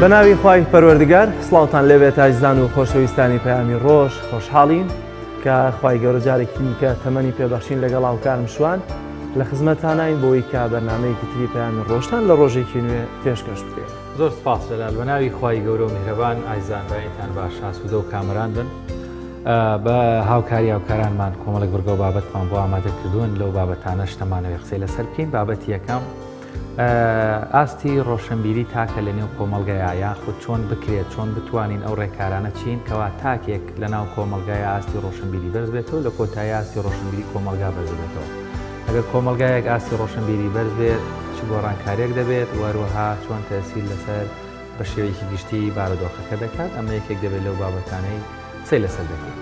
بەناوی خوای پەروەردگار سڵاوتان لێبێت ئازیزان و خۆشەویستانی پەیامی ڕۆژ خۆشحاڵین کە خوای گەورە جارێکی دیکە تەمەنی پێبەخشین لەگەڵ هاوکارم شوان لە خزمەتانین بۆی کە بەرنامەیەکی تری پەیامی ڕۆژتان لە ڕۆژێکی نوێ پێشکەش بکرێت. زۆر سپاس جەلال بەناوی خوای گەورە و میهرەبان ئازیزان بەیتان باش ئاسوودە و کامەران بن بە هاوکاری هاوکارانمان کۆمەڵێک بڕگە و بابەتمان بۆ ئامادە کردوون لەو بابەتانە شتەمانەوەی قسەی لەسەر بکەین. بابەتی یەکەم ئاستی ڕۆشنبیری تاکە لە نێو کۆمەڵگایە یاخود چۆن بکرێت چۆن بتوانین ئەو ڕێکارانە چین کەوا تاکێک لە ناو کۆمەڵگایە ئاستی ڕۆشنبیری بەرز بێتەوە لە کۆتایی ئاستی ڕۆشنبیری کۆمەلگا بەرز بێتەوە. ئەگەر کۆمەلگایەک ئاستی ڕۆشنبیری بەرز بێت چ گۆڕانکاریەک دەبێت وەروەها چۆن تەسیل لەسەر بە شێوەیەکی گشتی بارودۆخەکە دەکات ئەمە یەکێک دەبێت لەو بابەتانەی قسەی لەسەر دەکەین.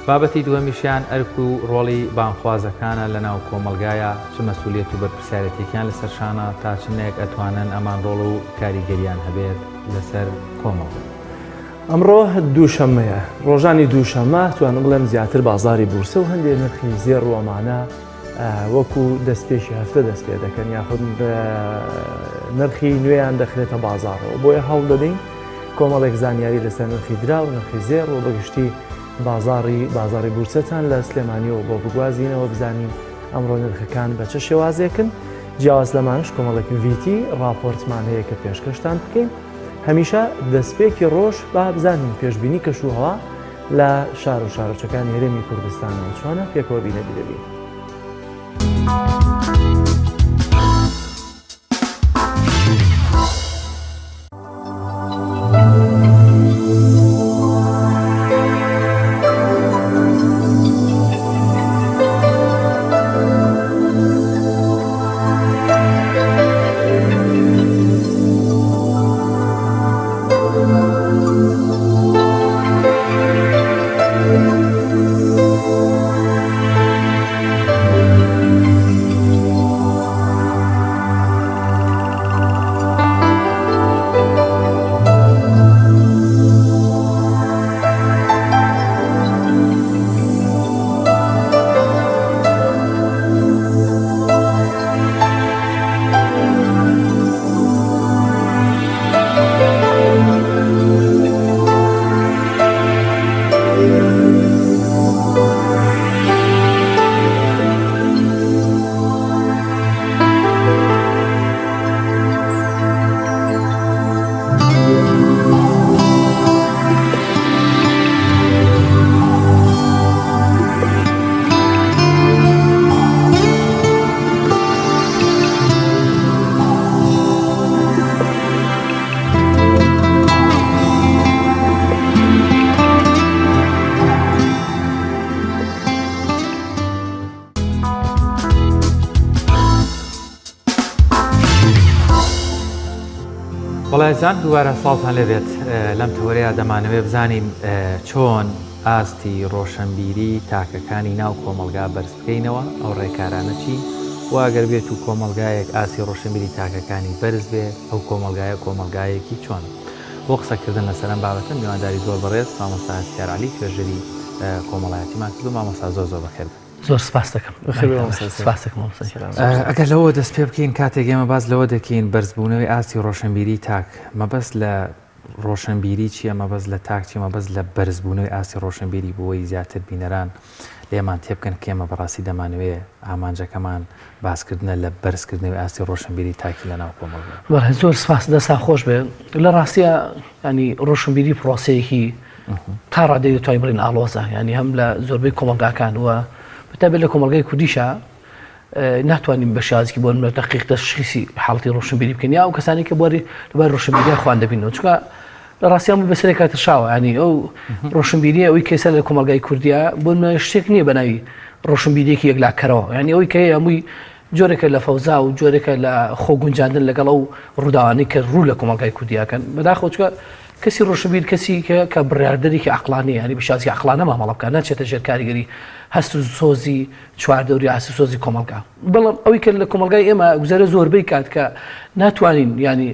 بابەتی دووەمیشیان ئەرک و ڕۆڵی بانخوازەکانە لە ناو کۆمەلگایە چ مەسئولیەت و بەرپرسیارەتێکیان لەسەر شانە تا چنێک ئەتوانن ئەمان ڕۆڵ و کاریگەریان هەبێت لەسەر کۆمەڵگا. ئەمڕۆ دووشەممەیە ڕۆژانی دووشەممە توانم بڵێم زیاتر بازاری بورسە و هەندێک نرخی زێڕ ڕۆمانە وەکو دەستپێکی هەفتە دەست پێ دەکەن یاخود نرخی نوێیان دەخرێتە بازارەوە بۆیە هەوڵ دەدەین کۆمەڵێک زانیاری لەسەر نرخی درا و نرخی زێڕ و بەگشتی بازاری بورسەتان لە سلێمانیەوە بۆ بگوازینەوە بزانین ئەمڕۆ نرخەکان بە چه شێوازێکن جیاواز لەمانش کۆمەڵێکی ڤیتی ڕاپۆرتمان هەیە کە پێشکەشتان بکەین هەمیشە دەستپێکی ڕۆژ با بزانین پێشبینی کەشوهەوا لە شار و شارۆچەکانی هەرێمی کوردستانەوە چۆنە پێکەوە بینە دەبین. وڵایزان دووبارە ساڵتان لەبێت لەم تەوەرەیە دەمانەوێت بزانین چۆن ئاستی ڕۆشنبیری تاکەکانی ناو کۆمەلگا بەرز بکەینەوە ئەو ڕێکارانە چی واگەر بێت و کۆمەلگایەک ئاستی ڕۆشنبیری تاکەکانی بەرز بێ ئەو کۆمەلگایەکی چۆن بۆ قسەکردن لەسەر ئەم بابەتە میوانداری زۆر بەڕێز مامۆستا هەستیار عەلی توێژەری کۆمەڵایەتیمان کردو مامۆستا زۆر بەخێر زۆر سپاس دەکەم. ئەگەر لەوە دەست پێ بکەین کاتێک ئێمە باز لەوە دەکەین بەرزبوونەوەی ئاستی ڕۆشنبیری تاک مەبەست لە ڕۆشنبیری چییە مەبەست لە تاک چی مەبەست لە بەرزبوونەوەی ئاستی ڕۆشنبیری بۆی زیاتر بینەران لێمان تێبکەن کە ئێمە بەڕاستی دەمانەوێت ئامانجەکەمان باسکردنە لە بەرزکردنەوەی ئاستی ڕۆشنبیری تاکی لە ناو کۆمەڵگا. زۆر سپاس دەستا خۆش بێ لە ڕاستیە ینی ڕۆشنبیری پرۆسەیەکی تا ڕادەی توای بڕین ئاڵۆزە ینی هەم لە زۆربەی کۆمەلگاکان وە بتابێت لە کۆمەلگای کوردیشە ناتوانین بە شازی بۆ من دقیق دەشخیصی حاڵەتی ڕۆشنبیری بکەین یا ئەو کەسانی کە بۆری لەبەر ڕۆشنبیریە خوان دەبینەوە چونکە لە ڕاستیان بەسەرێک کاتە شاوە ینی ئەو ڕۆشنبیریە ئەوی کەسە لە کۆمەلگای کوردیا بۆ من شتێک نییە بە ناوی ڕۆشنبیریەکی یەکلاکەرەوە ینی ئەوی کە هەمووی جۆرێکە لە فەوزا و جۆرێکە لە خۆگونجاندن لەگەڵ ئەو ڕووداوانەی کە ڕوو لە کۆمەلگای کوردیاکەن بەداخەوە چونکە کەسی ڕۆشنبیر کەسی کە بڕیاردەرێکی عەقلانیە ینی بەشازی عەقلانە مامەڵە بکات ناچێتە ژێر کاریگەری هەست و سۆزی چواردەوری ئاستی سۆزی کۆمەلگا. بەڵام ئەوی کە لە کۆمەلگای ئێمە گوزارە زۆربەی کات کە ناتوانین ینی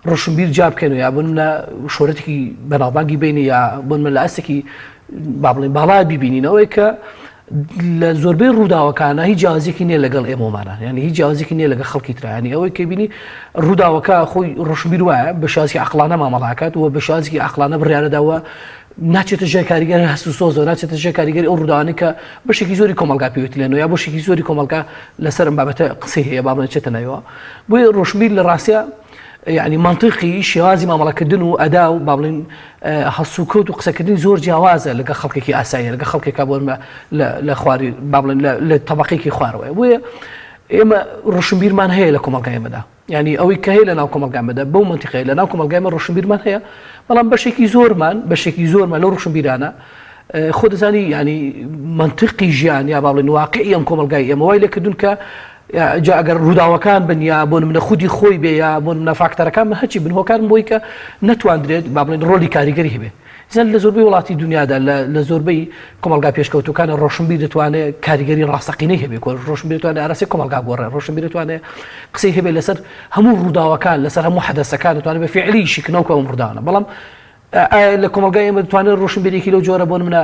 ڕۆشنبیر جا بکەن و یا بن لە شۆرەتێکی بەناوبانگی بینی یا بن لە ئەستێکی با بڵێن باڵا بیبینینەوەی کە لە زۆربەی ڕووداوەکانە هیچ جیاوازێکی نییە لەگەڵ ئێمەمانە یعنی هیچ جیاوازێکی نییە لەگە خەڵکی ترانی ئەوەی کە بینی ڕووداوەکە خۆی ڕۆشنبیر وایە بە شازی عقلانە مامەڵاکات و بە شازی عقلانە بڕیارەداوە ناچێتە ژێر کاریگەر هەست و سۆز و ناچێتە ژێر کاریگەری ئەو ڕووداوانەی کە بەشێکی زۆری کۆمەلگا پێویستی لێنەوە یا بەشێکی زۆری کۆمەلگا لەسەر ئەم بابەتە قسەی هەیە با بچێتە نایەوە بۆیە ڕۆشنبیر لە ڕاستیە يعني منطقي شێوازی مامەڵەکردن و ئەدا و با بڵین هەسوکەوت و قسەکردنی زۆر جیاوازە لەگە خەڵکێکی ئاساییە لەگە خەڵکێکا بۆ لە خواری با بڵین لە تەبەقەیەکی خوارەوەی بۆیە ئێمە ڕۆشنبیرمان هەیە لە کۆمەلگایمەدا یعنی ئەوەی کە هەیە لە ناو کۆمەلگامەدا بەو منتیقەیە لە ناو کۆمەلگایمە ڕۆشنبیرمان هەیە بەڵام بەشێکی زۆرمان لەو ڕۆشنبیرانە خۆ دەزانی ینی منطقی ژیان یا با بڵین واقعی ئەم کۆمەلگای ئێمە وای لێکردون کە جا ئەگەر ڕووداوەکان بن یا بۆ منە خودی خۆی بێ یا بۆ منە فاکتەرەکان من هەچی بن هۆکارم بۆی کە نەتواندرێت با بڵین ڕۆلی کاریگەری هەبێ زەن لە زۆربەی وڵاتی دنیادا لە زۆربەی کۆمەلگا پێشکەوتوەکانە ڕۆشنبیر دەتوانێت کاریگەری ڕاستەقینەی هەبێ ڕۆشنبیر دەتوانێت ئاراسی کۆمەلگا گۆڕێ ڕۆشنبیر دەتوانێت قسەی هەبێ لەسەر هەموو ڕووداوەکان لەسەر هەموو حەدەسەکان دەتوانێت بە فعلی شکنەوە ئەم ڕووداوانە بەڵام لە کۆمەلگای ئێمە دەتوانێت ڕۆشنبیرێکی لەو جۆرە بۆ منە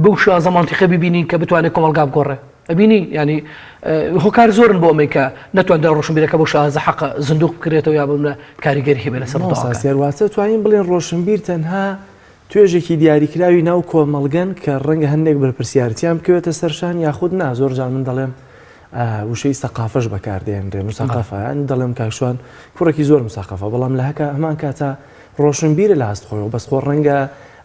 بەو شازە مانتیقە ببینین کە بتوانێت کۆمەلگا بگۆڕێ ئەبینی ینی هۆکار زۆرن بۆ ئەمەی کە نەتوانێت ڕۆشنبیرەکە بۆ شازە حەق زندوق بکرێتەوە یا بە منە کاریگەری هەبێ لەسەر سێواتە توانین بڵێن ڕۆشنبیر تەنها توێژێکی دیاریکراوی ناو کۆمەڵگەن کە ڕەنگە هەندێک بەرپرسیارەتیان بکەوێتە سەرشان یاخود نا زۆرجان من دەڵێم وشەی سەقافەش بەکاردێنرێ موسەقافەیان دەڵێم کاکشوان کوڕێکی زۆر موسەقافە بەڵام لە هەکە هەمان کاتە ڕۆشنبیرە لە هەست خۆیەوە بەس خۆ ڕەنگە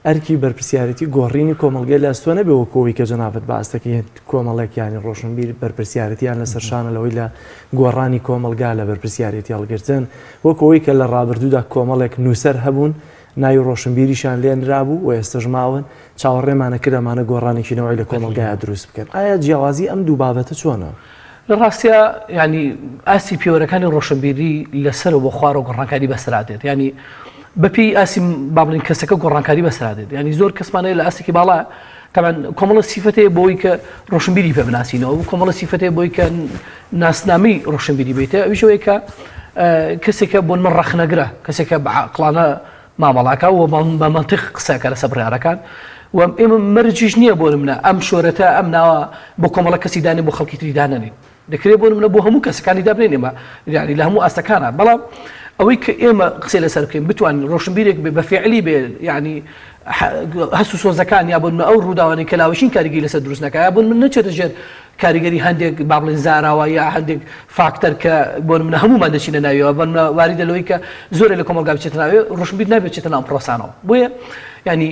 ئەرکی بەرپرسیارەتی گۆڕینی کۆمەلگای لە ئەستۆ نەبێ وەکەوەی کە جەنابەت بەئاستەکەی کۆمەڵێکیانی ڕۆشنبیر بەرپرسیارەتیان لە سەرشانە لەوەی لە گۆڕانی کۆمەلگا لە بەرپرسیارەتی هەڵگرتن وەکەوەی کە لە ڕابردوودا کۆمەڵێک نووسەر هەبوون ناوی ڕۆشنبیریشان لێنرابوو و ئێستش ماون چاوەڕێمانە کردەمانە گۆڕانێکی نەوەی لە کۆمەلگایە دروست بکەن ئایا جیاوازی ئەم دوو بابەتە چۆنە؟ لە ڕاستیە ینی ئاسی پێوەرەکانی ڕۆشنبیری لەسەر بۆ خوار و گۆڕانکاری بەسرادێت ینی بەپی ئاسی با بڵین کەسەکە گۆڕانکاری بەسرادێت ینی زۆر کەسمانەیە لە ئاستێکی باڵا تەمان کۆمەڵە سیفەتەیە بۆی کە ڕۆشنبیری پێ بناسینەوە و کۆمەڵە سیفەتەیە بۆی کە ناسنامی ڕۆشنبیری بێتە ئەویشەوەی کە کەسێکە بۆن من ڕەخنەگرە کەسێکە بە عەقڵانە مامەڵاکە و بە مەنتیق قسەکە لەسەر بڕیارەکان و ئێمە مەرجیش نییە بۆ منە ئەم شۆرەتە ئەم ناوە بۆ کۆمەڵە کەسی دانێ بۆ خەڵکی تری دانەنێ دەکرێت بۆ منە بۆ هەموو کەسەکانی دابنێن ئێمە یعنی لە هەموو ئاستەکانە بەڵام ئەوەی کە ئێمە قسەی لەسەر بکەین بتوانین ڕۆشنبیرێک بە فعلی بێ یعنی هەست و سۆزەکان یا بۆن ئەو ڕووداوانەی کە لاوەشین کاریگەری لەسەر دروست نەکە یا بۆن من نەچێتە ژێر کاریگەری هەندێک با بڵێن زاراوە یا هەندێک فاکتەر کە بۆن منە هەمومان دەچینە ناویەوە بۆن واریدە لەوەی کە زۆرە لە کۆمەلگا بچێتە ناوێ ڕۆشنبیر نابێت بچێتە ناو پرۆسانەوە بۆیە ینی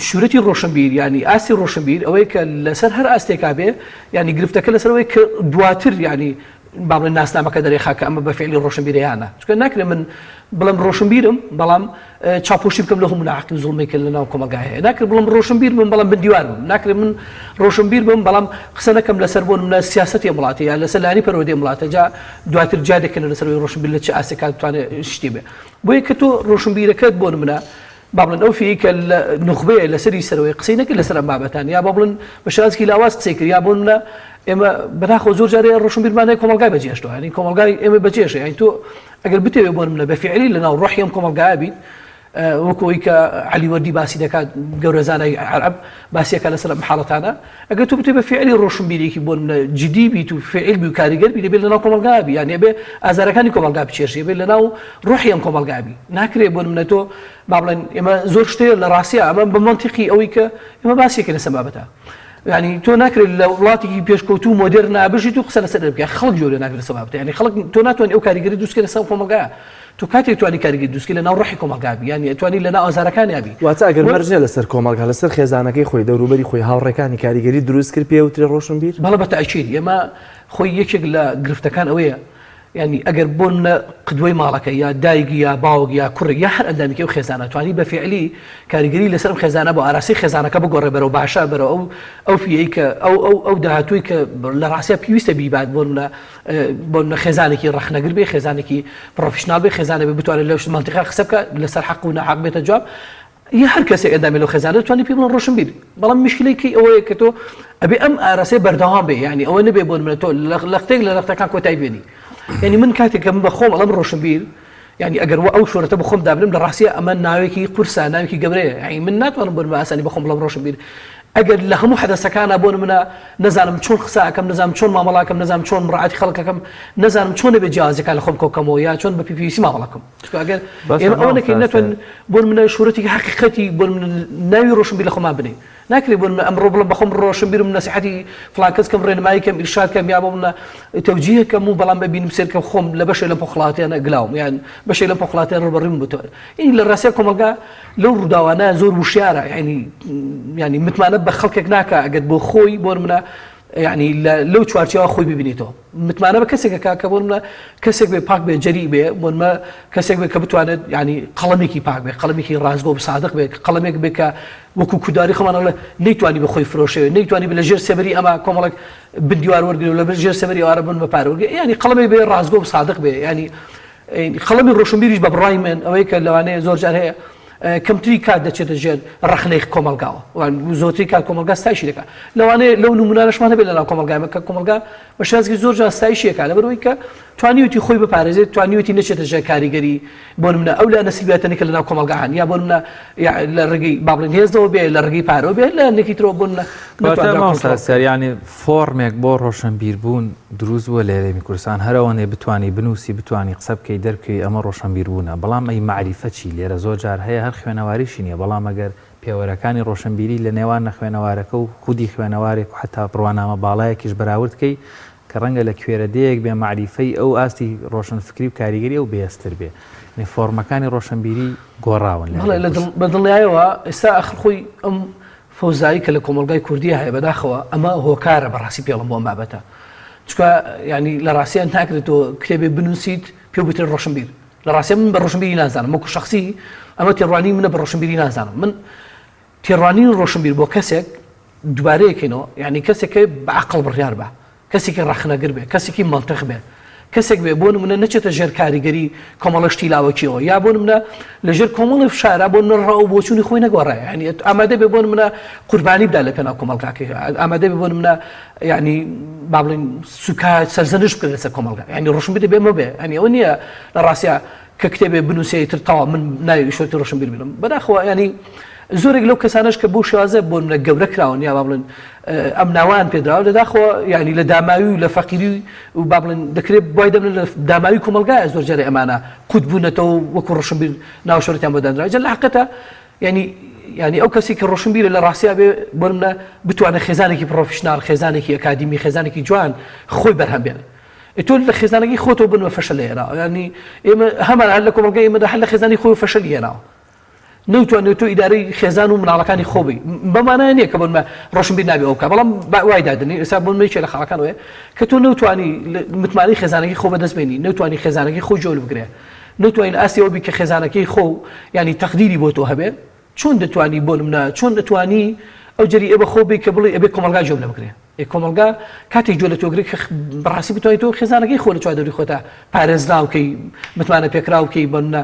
شوورەتی ڕۆشنبیر ینی ئاسی ڕۆشنبیر ئەوەی کە لەسەر هەر ئاستێکا بێ ینی گرفتەکە لەسەرەوەی کە دواتر ینی با بڵێن ناسنامەکە دەرێخا کە ئەمە بە فعلی ڕۆشنبیریانە چونکە ناکرێت من بڵم ڕۆشنبیرم بەڵام چاپۆشی بکەم لە هەموو ناحقی زوڵمێک لە ناو کۆمەلگای هەیە ناکرێت بڵم ڕۆشنبیر بم بەڵام بندیوار بم ناکرێت من ڕۆشنبیر بم بەڵام قسە نەکەم لەسەر بۆن منە سیاسەتی وڵاتی یا لەسەر لانی پەروەردەی وڵاتە جا دواتر جا دەکەن لەسەر ڕۆشنبیر لە چه ئاسێکات بتوانێت شتی بێ بۆیە کە تۆ ڕۆشنبیرەکەت بۆن منە با بڵێن ئەو فێی کە نخبەیە لەسەری سەرەوەی قسەی نەکرد لەسەر ئەم بابەتان یا با بڵێن بە شازکی لاواز قسەی کرد یا بۆن منە ئێمە بەناخۆ زۆر جارێ ڕۆشنبیرمانەیە کۆمەلگای بەجێشتەوە ینی کۆمەلگای ئێمە بەجێشە ینی تۆ ئەگەر بتەوێ بۆن منە بە فعلی لەناو ڕۆحی ئەم کۆمەلگایە بیت وەکەوەی کە عەلی وەردی باسی دەکات گەورەزانای عەرەب باسیەکە لەسەر ئەم حاڵەتانە ئەگەر تۆ بتەوێ بە فعلی ڕۆشنبیرێکی بۆن منە جدی بیت و فعل بی و کاریگەر بی دەبێت لەناو کۆمەلگایە بی یعنی ئەبێ ئازارەکانی کۆمەلگا بچێشێ بێت لەناو ڕۆحی ئەم کۆمەلگا بی ناکرێت بۆن منە تۆ با بڵێن ئێمە زۆر شتەیە لە ڕاستیە ئەمە بە مەنتیقی ئەوەی کە ئێمە باسیەکە لەسەر بابەتە يعني تۆ ناکرێت لە وڵاتێکی پێشکەوتو مۆدێرن نابژی تو قسە لەسەر بکە خەڵک جۆرە ناکرێت لەسەر بابەتە ینی خەڵک تۆ ناتوانانی ئەو کاریگەری دروستکە لەسەر کۆمەلگایە تو کاتێک توانی کاریگەری دروستکە لەناو ڕۆحی کۆمەلگا بی یعنی توانی لەناو ئازارەکانی یابی واتە ئەگەر مەرجە لەسەر کۆمەلگا لەسەر خێزانەکەی خۆی دەوروبەری خۆی هاوڕێکانی کاریگەری دروست کرد پێوترێ ڕۆشنبیر بەڵێ بە تەئکید ئێمە خۆی یەکێک لە گرفتەکان ئەوەیە يعني ئەگەر بۆن قدوەی ماڵەکە یا دایکی یا باوک یا کوڕێک یا هەر ئەندامێکی ئەو خێزانە توانی بە فعلی کاریگەری لەسەرم خێزانە بۆ ئاراسی خێزانەکە بگۆڕێ بەرەو باشە بەرەو ئەو فیەی کە ئەو داهاتووی کە لە ڕاستیە پێویستە بیبات بۆن خێزانێکی ڕەخنەگر بێ خێزانێکی پرۆفیشنال بێ خێزانە بێ بتوانێت لەو منتیقە قسە بکە لەسەر حەق و ناحەق بێتە جواب یە هەر کەسێک ئەندامی لەو خێزانە توانی پێ بڵێن ڕۆشنبیر بەڵام مشکلەیەکی ئەوەیە کە تۆ ئەبێ ئەم ئاراسەی بەردەوام بێ یعنی ئەوە نەبێ بۆن منە تۆ لەختێک لە لەختەکان کۆتای بێنی يعني من كاتك من بخوم الله من روشنبير يعني اگر او شورته بخوم دابلم لراسيه اما ناويكي قرصه ناويكي قبريه يعني من ناتوان بر اساني بخوم الله روشنبير ئەگەر لە هەموو حەدەسەکانە بۆن منە نەزانم چۆن قساکەم نەزانم چۆن مامەڵاکەم نەزانم چۆن ڕعاتی خەڵکەکەم نەزانم چۆن بێ جیازەکان لە خۆم کۆکەمەوە یا چۆن بە PPC مامەڵاکەم ئەگەر ئێمە ئەوە نەکەین نەتوان بۆن منە شوورەتی حەقیقەتی بۆن ناوی ڕۆشنبیر لە خۆمان بنێ ناکرێت بۆن ئەمڕۆ بڵم بەخۆم ڕۆشنبیرم نەسیحەتی فڵان کەس کەم ڕێنماییکەم ئیرشادکەم یا بۆ منە تەوجیهەکەم و بەڵام ببینم سێرکەم خۆم لە بەشێ لە پۆخڵاتیانە گلاوم یان بەشێ لە پۆخڵاتیان ڕوبەڕیم بووتەوە این لە ڕاستیە کۆمەلگا لەو ڕووداوانە زۆر وشیارە ینی متمانە بە خەڵکێک ناکە ئەگەر بۆ خۆی بۆ منە ینی لەو چوارچەوە خۆی ببینێتەوە متمانە بە کەسێکەکە کە بۆ منە کەسێک بێ پاک بێ جەری بێ بۆنمە کەسێک بێ کە بتوانێت ینی قەڵەمێکی پاک بێ قەڵەمێکی ڕازگۆ و صادق بێ قەڵەمێک بێ کە وەکو کوداری خۆمانەڵێ نەیتوانی بە خۆی فرۆشەوێ نەیتوانی بە لە ژێر سێبەری ئەمە کۆمەڵێک بندیوار وەرگێ و لە ژێر سێبەری ئەوارە بن بە پارە وەرگێ ینی قەڵەمێک بێ ڕازگۆ و صادق بێ ینی خەڵەمی ڕۆشنبیریش بە بڕای من ئەوەی کە لەوانەیە زۆر جار هەیە کەمتری کات دەچێتە ژێر ڕخنەی کۆمەلگاوە زۆرتری کات کۆمەلگا ستایشی دەکات لەوانەیە لەو نمونانەشمان هەبێت لەناو کۆمەلگایمە کە کۆمەلگا بە شێوازی زۆر جار ستایشیەکات لەبەرەوەی کە توانیوتی خۆی بپارێزێت توانیوتی نەچێتە ژێر کاریگەری بۆ منە ئەو لا نەسیبێتەنی کە لەناو کۆمەلگاهان یا بۆ منە لە ڕێگەی بابڵین هێزەوە بێ لە ڕێگەی پارەوە بێت لە نێکیترەوە بۆ ینی فۆرمێک بۆ ڕۆشنبیر بوون دروست بووە لە هێرێمی کوردستان هەرەوەنێ بتوانی بنووسی بتوانی قسە بکەی دەرکەی ئەمە ڕۆشنبیر بوونە بەڵام ئەی معریفە چی لێرە زۆر جار هەیە هەر خوێنەواریشی نییە بەڵام ئەگەر پێوەرەکانی ڕۆشنبیری لە نێوان نەخوێنەوارەکە و خودی خوێنەوارێک و حتا بڕوانامە باڵایەکیش بەراوردکەی کە ڕەنگە لە کوێرەدەیەک بێ معریفەی ئەو ئاستی ڕۆشنفکری و کاریگەری ئەو بێستر بێ فۆرمەکانی ڕۆشنبیری گۆڕاون بە دڵنیایەوە ئێستا ئەخر خۆی ئەم فەوزایی کە لە کۆمەلگای کوردی هەیە بەداخەوە ئەمە هۆکارە بەڕاستی پێڵم بۆ بابەتە چکە ینی لە ڕاستیان ناکرێتەوە کتێبێ بنووسیت پێ بتر ڕۆشنبیر لە ڕاستیە من بە ڕۆشنبیری نازانم وەکو شخصی ئەمە تێڕوانی منە بە ڕۆشنبیری نازانم من تێڕوانی ڕۆشنبیر بۆ کەسێک دووبارەیەکەینەوە ینی کەسێکە بە عەقڵ بڕیار بە کەسێکی ڕەخنەگر بێ کەسێکی منتیق بێ کەسێک بێ بۆ منە نەچێتە ژێر کاریگەری کۆمەڵەشتی لاوەکیەوە یا بۆ منە لە ژێر کۆمەڵی فشارە بۆ نڕاو بۆچوونی خۆی نەگۆڕێ ینی ئامادە بێ بۆ منە قوربانی بدا لە پێناو کۆمەڵگاکە ئامادە بێ بۆ منە ینی با بڵێن سوکا سەرزەنش بکرێت لەسەر کۆمەڵگا ینی ڕۆشنبیر بێمە بێ ینی ئەوە نییە لە ڕاستیە کە کتێبێ بنووسێتتر تەواو من ناوی شۆتی ڕۆشنبیر بنم بەداخەوە ینی زۆرێک لەو کەسانش کە بۆ شێوازە بۆ منە گەورە کراون یا با بڵێن ئەم ناوان پێدراوە لەداخەوە ینی لە داماوی و لە فەقیری و با بڵێن دەکرێت بۆی دەبن لە داماوی کۆمەلگایە زۆر جارێ ئەمانە قوت بوونەتەوە وەکو ڕۆشنبیر ناوشۆرەتیان بۆ دانراوە لە حەقەتە ینی ئەو کەسی کە ڕۆشنبیرە لە ڕاستیا بێ بۆ منە بتوانێت خێزانێکی پرۆفشنال خێزانێکی ئەکادیمی خێزانێکی جوان خۆی بەرهەم بێنێت تۆ لە خێزانەکەی خۆتەوە بنوە فەشەل لێناوە ینی ئێمە هەمان هەر لە کۆمەلگای ئێمەدا هەر لە خێزانی خۆی فەشەل هێناوە نەوتوانێت تۆ ئیدارەی خێزان و مناڵەکانی خۆبی بەمانە نییە کە بۆنمە ڕۆشنبیر نابێ ئەوکە بەڵام وای دادنی ئێستا بۆنمەیەکێ لە خەڵەکانەوەی کە تۆ نەوتوانی متمانەی خێزانەکەی خۆ بەدەستبێنی نەوتوانی خێزانەکەی خۆ جۆل بگرێ نەوتوانین ئاسیەوە بی کە خێزانەکەی خۆ ینی تەقدیری بۆ تۆ هەبێ چۆن دەتوانی بۆ منە چۆن دەتوانی ئەو جەری ئێبە خۆ بی کە بڵێ ئەبێ کۆمەلگا جۆ لە بگرێ کۆمەلگا کاتێک جۆ لە تۆگرێت کە بەڕاستی بتوانیت تۆ خێزانەکەی خۆ لە چوار دەوری خۆتە پارێزراوکەی متمانە پێکراوکەی بۆنە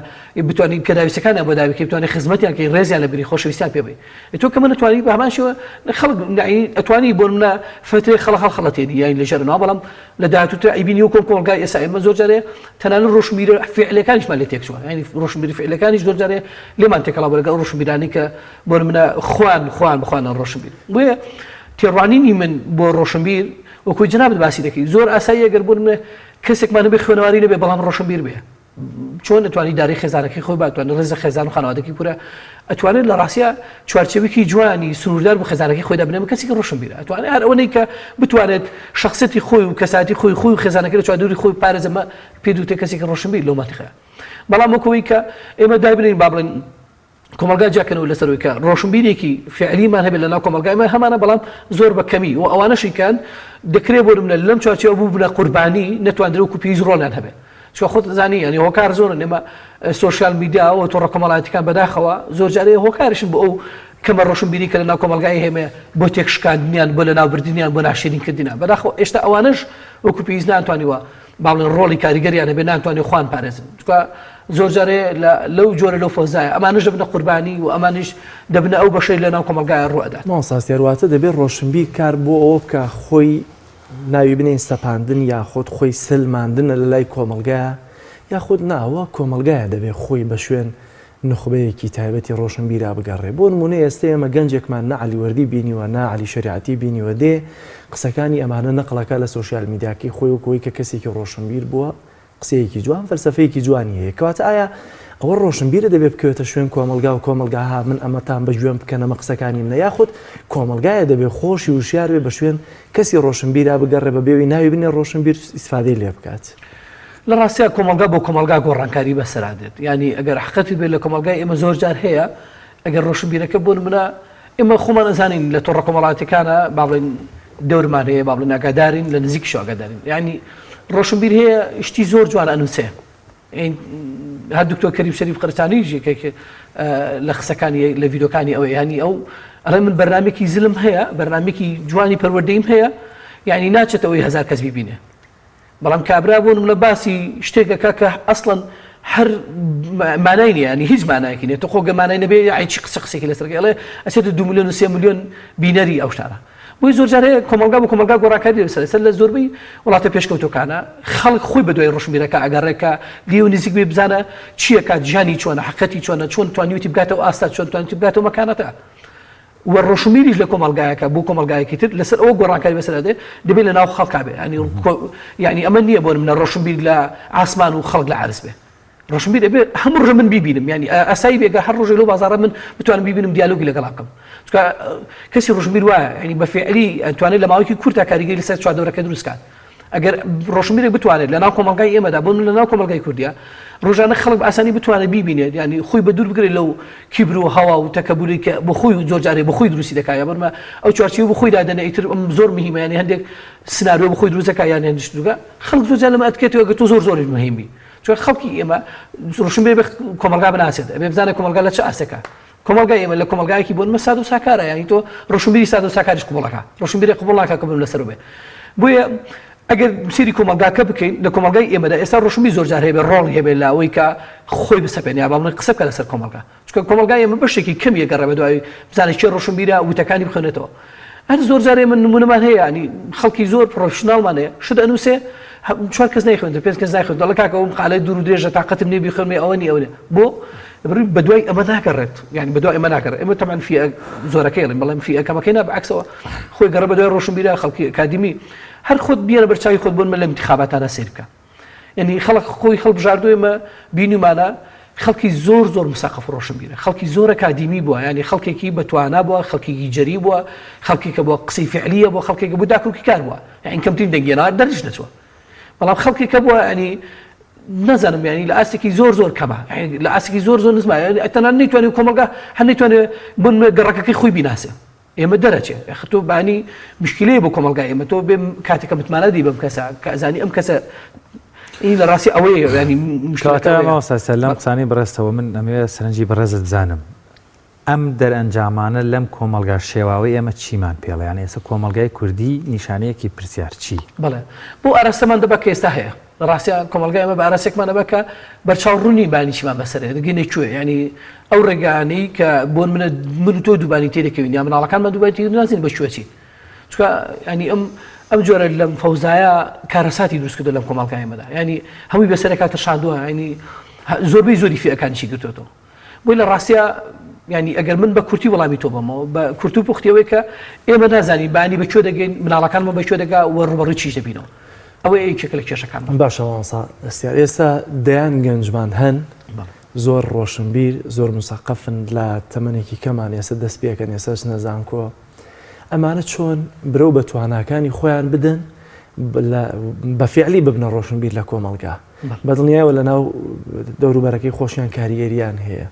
بتوانانی پێداویستەکانی بۆ داویکەی بتوانانی خزمەتیان کەی ڕێزیان لەبری خۆشەویستیان پێ بێ تۆ کە من نتوانی بە هەمان شێوە خەڵک ئەتوانی بۆ منە فترەی خەڵەتێنی یان لە ژێرنەوە بەڵام لە داهاتووتر ئەیبینی و کۆمەلگای ئێستا ئێمە زۆر جارێ تەنانەت ڕۆشنبیرە فعلەکانیشمان لێ تێکچووە ینی ڕۆشنبیری فعلەکانیش زۆر جارێ لێمان تێکەڵا بۆ لەگەڵ ڕۆشنبیرانی کە بۆ منە بخوانە ڕۆشنبیر بۆیە تێڕوانینی من بۆ ڕۆشنبیر وەکوی جنابت باسی دەکەی زۆر ئاسایی ئەگەر بۆ منە کەسێکمان بێ خوێنەواری نەبێ بەڵام ڕۆشنبیر بێ چۆن ئەتوانی داری خێزانەکەی خۆی باتوانێت ڕێزە خێزان و خانەوادەکی پورە ئەتوانێت لە ڕاستیە چوارچێوێکی جوانی سنووردار بۆ خێزانەکەی خۆی دابنێمە کەسێکی ڕۆشنبیرە ئەتوانێت هەر ئەوەی کە بتوانێت شخصەتی خۆی و کەساتی خۆی و خێزانەکەی لە چواردەوری خۆی پارێزەمە پێ دووتێ کەسێکی ڕۆشنبیر لەو ماتیخەیە بەڵام وەکەوەی کە ئێمە دابنین با بڵێن کۆمەلگا جاکەنەوە لەسەرەوەی کە ڕۆشنبیرێکی فعلیمان هەبێت لەناو کۆمەلگای ئێمە هەمانە بەڵام زۆر بە کەمی و ئەوانەشی کەن دەکرێت بۆ منە لەم چوارچێوە بوو بنە قوربانی نەتوانرێت وەکو پێویست ڕۆڵیان هەبێت چکە خۆت زانی ینی هۆکار زۆرن ئێمە سۆشیال میدیا و تۆڕە کۆمەڵایەتیەکان بەداخەوە زۆر جارێ هۆکارشن بۆ ئەو کەمە ڕۆشنبیری کە لەناو کۆمەلگای هێمە بۆ تێکشکاندنیان بۆ لەناو بردنیان بۆ ناشرینکردنیان بەداخەوە ئێستا ئەوانش وەکو پێویست ناتوانیوە با بڵێن ڕۆڵی کاریگەریان هەبێ ناتوانێت خوان پارێزن چکە زۆر جارێ لەو جۆرە لەو فۆزایە ئەمانش دەبنە قوربانی و ئەمانش دەبنە ئەو بەشەی لەناو کۆمەلگایە ڕوەدات ماسیارواتە دەبێت ڕۆشنبیر کار بۆ ئەوە بکە خۆی ناوی بنێن سەپاندن یاخۆت خۆی سلماندنە لە لای کۆمەلگایە یاخود ناوە کۆمەلگایە دەبێت خۆی بە شوێن نخبەیەکی تایبەتی ڕۆشنبیرا بگەڕێ. بۆ نمونە ئێستا ئێمە گەنجێکمان نەعلی وەردی بینیوە نەعلی شریعەتی بینیوە دێ قسەکانی ئەمانە نەقڵەکە لە سۆشیال میدیاکەی خۆی و کۆی کە کەسێکی ڕۆشنبیر بووە قسەیەکی جوان فەلسەفەیەکی جوانی هەیە کەواتە ئایا ئەوە ڕۆشنبیرە دەبێت بکەوێتە شوێن کۆمەلگا و کۆمەلگاها من ئەمەتان بە گوێم بکەنەمە قسەکانی منە یاخود کۆمەلگایە دەبێت خۆشی وشیار بێ بە شوێن کەسی ڕۆشنبیرا بگەڕێ بە بێوی ناوی بنێ ڕۆشنبیر ئیسفادەی لێ بکات. لە ڕاستیە کۆمەلگا بۆ کۆمەلگا گۆڕانکاری بەسەرادێت ینی ئەگەر حقەتی بێت لە کۆمەلگای ئێمە زۆر جار هەیە ئەگەر ڕۆشنبیرەکە بۆ منە ئێمە خۆمان ئەزانین لە تۆڕە کۆمەڵاتەکانە باڵێن دەورمان هەیە با بڵێن ئاگادارین لە نزیک شو ئاگادارین ینی ڕۆشنبیر هەیە شتی زۆر جوان ئەنووسێ هەر دکتۆر کەریم شەریف قرتانیش یەکێک لە قسەکانی لە ڤیدۆکانی ئەوە ینی ئەو ئەڵێ من بەرنامێکی زلم هەیە بەرنامێکی جوانی پەروەردەیم هەیە ینی ناچێتەوەی 1000 کەس بیبینێ بەڵام کابرا بوون لە باسی شتێکەکە کە ئەسڵەن هەر مانای نیە ینی هیچ مانایەکی نیە تۆ خۆ گەمانای نەبێ یاعی چی قسەی لەسەرەکە ئەڵێ ئەچێتە 2 ملیۆن و 3 ملیۆن بینەری ئەو شتانە بۆی زۆر جار هەیە کۆمەلگا بۆ کۆمەلگا گۆڕانکاری لەسەر لە زۆربەی وڵاتە پێشکەوتەکانە خەڵک خۆی بە دوای ڕۆشنبیرەکە ئەگەڕێکە لێو نزیک بێ بزانە چییە کات ژیانی چۆنە حقەتی چۆنە چۆن توانیوتی بگاتەوە ئاستا چۆن توانیوتی بگاتەوە مەکانەتە و ڕۆشنبیریش لە کۆمەلگایەکە بۆ کۆمەلگایەکی تر لەسەر ئەوە گۆڕانکاری بەسەر دێ دەبێت لە ناو خەڵکا بێ ینی ئەمە نییە بۆ منە ڕۆشنبیر لە ئاسمان و خەڵک لە عرس بێ ڕۆشنبیر دەبێت هەموو ڕۆژە من بیبینم ینی ئاسایی بێگە هەر ڕۆژێ لەو بازاڕە من بتوانم بیبینم دیالۆگی لەگەڵا بکەم کەسی ڕۆشنبیر وایە ینی بە فعلی ئەتوانێت لە ماوەیەکی کورتا کاریگەری لەسەر چواردەورەکە دروستکات ئەگەر ڕۆشنبیرێک بتوانێت لە ناو کۆمەلگای ئێمەدا بۆ لە ناو کۆمەلگای کوردیا ڕۆژانە خەڵک بە ئاسانی بتوانێت بیبینێت ینی خۆی بە دوور بگرێت لەو کیبر و هەوا و تەکەبوری کە بە خۆی زۆر جارێ بە خۆی دروستی دەکات بەرمە ئەو چوارچێوە بە خۆی دادەنێ ئیتر زۆر مهمە ینی هەندێک سناریۆ بە خۆی دروست دەکات یان هێندێک شتوگە خەڵک زۆر جار لەمە ئەتکێتەوە کە تۆ زۆر زۆری مهمی چون خەڵکی ئێمە ڕۆشنبیر بە کۆمەلگا بناسێت ئەبێ بزانێت کۆمەلگا لە چه ئاسەکە کۆمەلگای ئێمە لە کۆمەلگایەکی بۆ ساد و ساکارە ینی تۆ ڕۆشنبیری ساد و ساکاریش قبوڵەکە ڕۆشنبیری قبوڵ ناکە کە بم لەسەر بێ بۆیە ئەگەر سری کۆمەلگاکە بکەین لە کۆمەلگای ئێمەدا ئێستا ڕۆشنبیر زۆر جار هەیە بێ ڕۆڵ هەیە بێ لە ئەوەی کە خۆی بسەپێنیا با بڵێن قسە بکە لەسەر کۆمەلگا چونکە کۆمەلگای ئێمە بەشێکی کەمیە گەڕێ بە دوای بزانێت چێ ڕۆشنبیرە وتەکانی بخوێنێتەوە هەر زۆر جارێ من نمونەمان هەیە ینی خەڵکی زۆر پرۆفشناڵمان هەیە شت ئەنووسێ چوار کەس نایخوێنێت پێنج کەس نایخوێنێت دەڵێ کاکە ئەو مقالەی دوور و درێژە تااقەتم نییە بیخوێنمێ ئەوە نیە ئەوە بۆ بە دوای ئەمە ناکەڕێت ینی بە دوای ئەمە ناکەڕێت ئێمە تەمان فیە زۆرەکەی بەڵام فیەکەمەکەینا بەعکسەوە خۆی گەڕە بە دوای ڕۆشنبیرە خەڵکی ئەکادمی هەر خۆت بیێنە بەرچاوی خۆت بۆن لە انتخاباتانە سیر بکە ینی خەڵک خۆی هەڵبژاردووە ئێمە بینیمانە خەڵکی زۆر مساقف ڕۆشنبیرە خەڵکی زۆر ئەکادمی بووە ینی خەڵکێکی بەتوانە بووە خەڵکێکی جەری بووە خەڵکێکە بۆ قسەی فعلیە بۆ خەڵکێکە بۆ داکوکی کار بووە یعنی کەمترین دەنگێنە دەریش نەچووە بەڵام خەڵکێکە بووە ینی نەزانم ینی لە ئاستێکی زۆر کەمە لە ئاستێکی زۆر نزمە تەنان نەیتوانێت کۆمەلگا هەر نەیتوانێت بۆن گەڕەکەی خۆی بیناسێ ئێمە دەرەچێ تۆ بانی مشکلەیە بۆ کۆمەلگا ئێمە تۆ بێ کاتێکە متمانە دی بەم کەسە کە ئەزانی ئەم کەسە لە ڕاستی ئەوەیە ینی مشکلاتە لەم قسانی بەڕێستەوە من ئەمێ سەرنجی بەڕێزت بزانم ئەم دەرئەنجامانە لەم کۆمەلگا شێواوی ئێمە چیمان پێڵێ یان ئێستا کۆمەلگای کوردی نیشانەیەکی پرسیار چی بەڵێ بۆ ئاراستەمان دەبە کە ئێستا هەیە لە ڕاستیە کۆمەلگای ئەمە بە ئاراسێکمانە بە کە بەرچاوڕوونی بانیچیمان بەسەرێ دەگەینە کوێ ینی ئەو ڕێگانەی کە بۆن من و تۆ دووبانی تێدەکەوین یا مناڵەکانمان دووبانی تێ نازین بە کوێچین چونکە ینی ئەم جۆرە لەم فەوزایە کارەساتی دروستکردو لەم کۆمەلگای ئێمەدا ینی هەمووی بەسەرەکە تەشاندووە ینی زۆربەی زۆری فیەکانیشی گرتوێتەوە بۆی لە ڕاستیە ینی ئەگەر من بە کورتی وەڵامی تۆ بمەوە بە کورت و پوختیەوەی کە ئێمە نازانی بانی بەکوێ دەگەین مناڵەکانمان بەکوێ دەگا و ڕوبەڕووی چیش دەبینەوە ئەوە یەکێک لە کێشەکان باشە مامۆستا ئەستیار ئێستا دەیان گەنجمان هەن زۆر ڕۆشنبیر زۆر مسەقەفن لە تەمەنێکی کەمان ئێستا دەست پێکەن ئێستا نەزانکۆ ئەمانە چۆن برەو بە تواناکانی خۆیان بدەن بە فعلی ببنە ڕۆشنبیر لە کۆمەلگا بەدڵنیایەوە لە ناو دەوروبەرەکەی خۆشیان کاریگەریان هەیە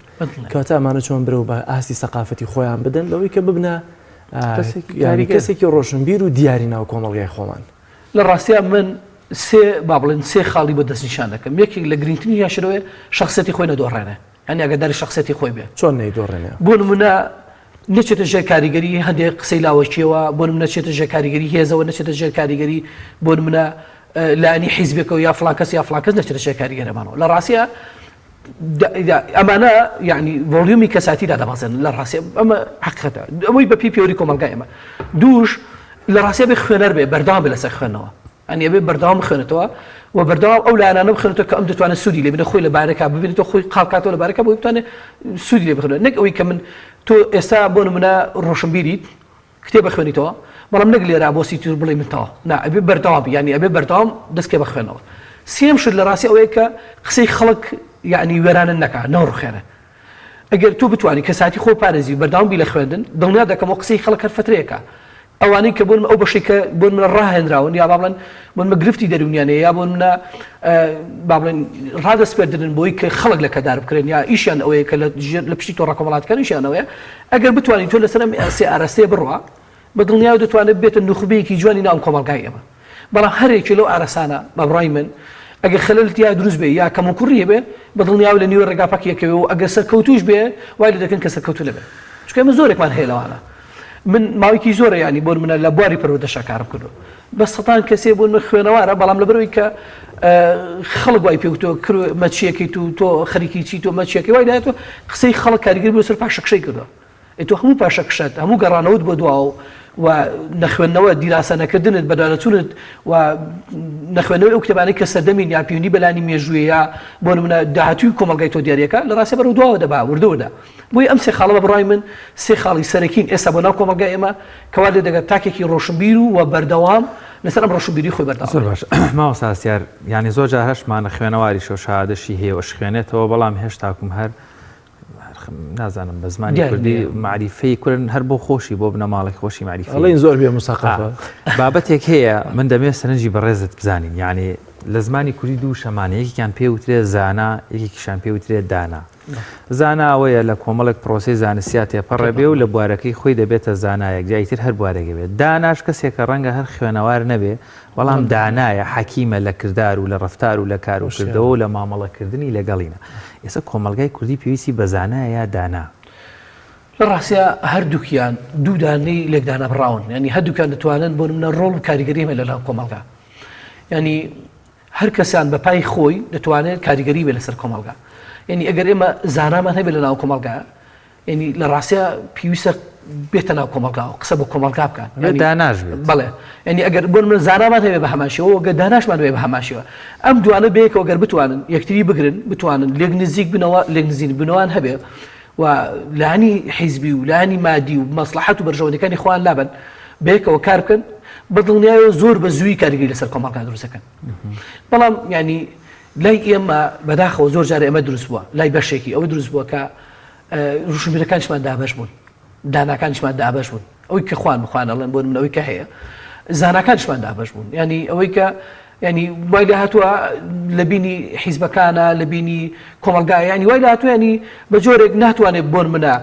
کەواتە ئەمانە چۆن برەو بە ئاستی سەقافەتی خۆیان بدەن لەوەی کە ببنە کەسێکی ڕۆشنبیر و دیاری ناو کۆمەلگای خۆمان لە ڕاستیە من با بڵێن سێ خاڵی بە دەستنیشان دەکەم یەکێک لە گرنگترین یاشەوەی شخصەتی خۆی نەدۆڕێنێ هەنی ئەگەداری شخصەتی خۆی بێت چۆن نەیدۆڕێنێ بۆ نمونە نەچێتە ژێر کاریگەری هەندێک قسەی لاوەچیەوە بۆ نمونە نەچێتە ژێر کاریگەری هێزەوە نەچێتە ژێر کاریگەری بۆ نمونە لانی حیزبێکەوە یا فڵان کەس یا فڵان کەس نەچێتە ژێر کاریگەرەمانەوە لە ڕاستیە ئەمانە یعنی ڤۆلیومی کەساتیدا دەبەزێن لە ڕاستیە ئەمە حقیقەتە ئەوەی بە پیۆری کۆمەلگای ئێمە دووش لە ڕاستیە بێ خوێنەر بێ بەردەوام بێ لەسەر خوێندنەوە ئەنی ئەبێ بەردەوام بخوێنێتەوە و بەردەوام ئەو لایەنانە بخوێنێتەوە کە ئەم دەتوانێت سوودی لێ بدە خۆی لە بارەکە ببینێتەوە خۆی قاڵکاتەوە لە بارەکە بۆی بتوانێت سوودی لێ بخوێنێت نەک ئەوەی کە من تۆ ئێستا بۆ نمونە ڕۆشنبیریت کتێب بخوێنیتەوە بەڵام نەک لێرە بۆ سیتور بڵێ منتەوە نا ئەبێ بەردەوام ینی ئەبێ بەردەوام دەستکێ بخوێنەوە سێم شت لە ڕاستی ئەوەیە کە قسەی خەڵک یعنی وێرانە نەکا نەڕخێنە ئەگەر تۆ بتوانانی کە ساتی خۆ پارێزی بەردەوام بی لە خوێندن دڵنیا دەکەمەوە قسەی خەڵک هەر فترەیەکە ئەوانەی کە بۆن ئەو بەشی کە بۆن منە ڕاهێنراون یا با بڵێن بۆن مە گرفتی دەرونیانەیە یا بۆن منە با بڵێن ڕادەسپێردن بۆی کە خەڵک لە کەدار بکرێن یا ئیشیان ئەوەیە کە لە پشتی تۆڕە کۆمەڵاتەکان ئیشیانەوەیە ئەگەر بتوانین تۆ لەسەر ئارەستەیە بڕوا بە دڵنیا دەتوانێت بێتە نوخبەیەکی جوانی ناو کۆمەڵگای ئێمە بەڵام هەرێکی لەو ئارەسانە بەڕای من ئەگەر خەلەلتی یا دروست بێ یا کەم و کوڕیە بێ بە دڵنیا لە نیوە ڕێگاپەکیەکەوێ و ئەگەر سەرکەوتوش بێ وای لە دەکەن کە سەرکەوتو لەبێ چونکە ئێمە زۆرێکمان هەیە لەوانە من ماوەیەکی زۆرە ینی بۆ منە لە بواری پەروەردەشە کارم کردو بە سەتان کەسێ بۆ من خوێنەوارە بەڵام لەبەرەوەی کە خەڵک وای پێوتۆ مەچیەکەی تۆ خەریکی چی تۆ مەچیەکەی وای دایێتەوە قسەی خەڵک کاریگەری بۆ سەر پاشەکشەی کردووە تۆ هەموو پاشەکشەت هەموو گەڕانەوت بۆ دواوە و نەخوێندنەوە دیراسە نەکردنت بەدانەچونت و نەخوێنەوەی ئەو کتێبانەی کە سەردەمین یا پەیوەندی بەلانی مێژوویە یا بۆ نمونە داهاتووی کۆمەڵگای تۆ دیارەکە لە ڕاستی بەرەو دواوە دەبا وردەوەدا بۆی ئەم سێ خاڵە بەڕای من سێ خاڵی سەرەکین ئێستا بۆ ناو کۆمەڵگای ئێمە کەوا لێ دەگەت تاکێکی ڕۆشنبیر و بەردەوام لەسەر ئەم ڕۆشنبیری خۆی بەردەوام زۆر باش ماوەستا ئەستیار ینی زۆر جار هەشمانە خوێنەواری شۆ شادەشی هەیە و خوێنێتەوە بەڵام هێشتاکوم هەر نازانم بە زمانی کوردی معریفەی کوردن هەر بۆ خۆشی بۆ بنە ماڵێک خۆشی معریفە ئەڵێن زۆر بێ مساقفە بابەتێک هەیە من دەمێت سەرنجی بەڕێزت بزانین یعنی لە زمانی کوردی دوو شەمانە یەکێکیان پێوترێت زانا یەکێکیشان پێوترێت دانا زانا ئەوەیە لە کۆمەڵک پرۆسی زانستیا تێپەڕێ بێ و لە بوارەکەی خۆی دەبێتە زانایەک جایتر هەر بوارێکە بێت داناش کەسێکە ڕەنگە هەر خوێنەوار نەبێ بەڵام دانایە حەکیمە لە کردار و لە ڕفتار و لە کار و کردەوە و لە مامەڵەکردنی لەگەڵینە ئێستا کۆمەلگای کوردی پێویستی بە زانایە یا دانا لە ڕاستە هەردووکیان دوو دانەی لێکدانا بڕاون ینی هەردووکیان دەتوانن بۆ منە ڕۆڵ و کاریگەری هەیە لەناو کۆمەلگا ینی هەر کەسیان بە پای خۆی دەتوانێت کاریگەری بێ لەسەر کۆمەلگا ینی ئەگەر ئێمە زانامان هەبێت لە ناو کۆمەلگا ینی لە ڕاستە پێویستە بێتە ناو کۆمەلگا و قسە بۆ کۆمەلگا بکات داناش بێت بەڵێ ینی ئەگەر بۆ من زانامان هەبێ بە هەماشیەوە ئەگەر داناشمان بێ بە هەماشیەوە ئەم دوانە بەیەکەوە گەر بتوانن یەکتری بگرن بتوانن لێک نزیک بنەوە لێک نزیک بنەوەن هەبێ و لانی حیزبی و لانی مادی و مەسلحەت و بەرژەوەندەکانی خۆیان لابن بەیەکەوە کار بکەن بە دڵنیایەوە زۆر بە زووی کاریگەری لەسەر کۆمەڵگا دروستەکەن بەڵام ینی لای ئێمە بەداخەوە زۆر جارە ئێمە دروست بووە لای بەشێکی ئەوە دروست بووە کە ڕوشنبیرەکانشمان دابەش بوون داناکانشمان دابەش بوون ئەوەی کە خوان ئەڵێن بۆ منەوەی کە هەیە زاناکانشمان دابەش بوون ینی ئەوەی کە ینی وای لە هاتووە لە بینی حیزبەکانە لە بینی کۆمەلگا ینی وای لە هاتووە ینی بە جۆرێک ناتوانێت بۆن منە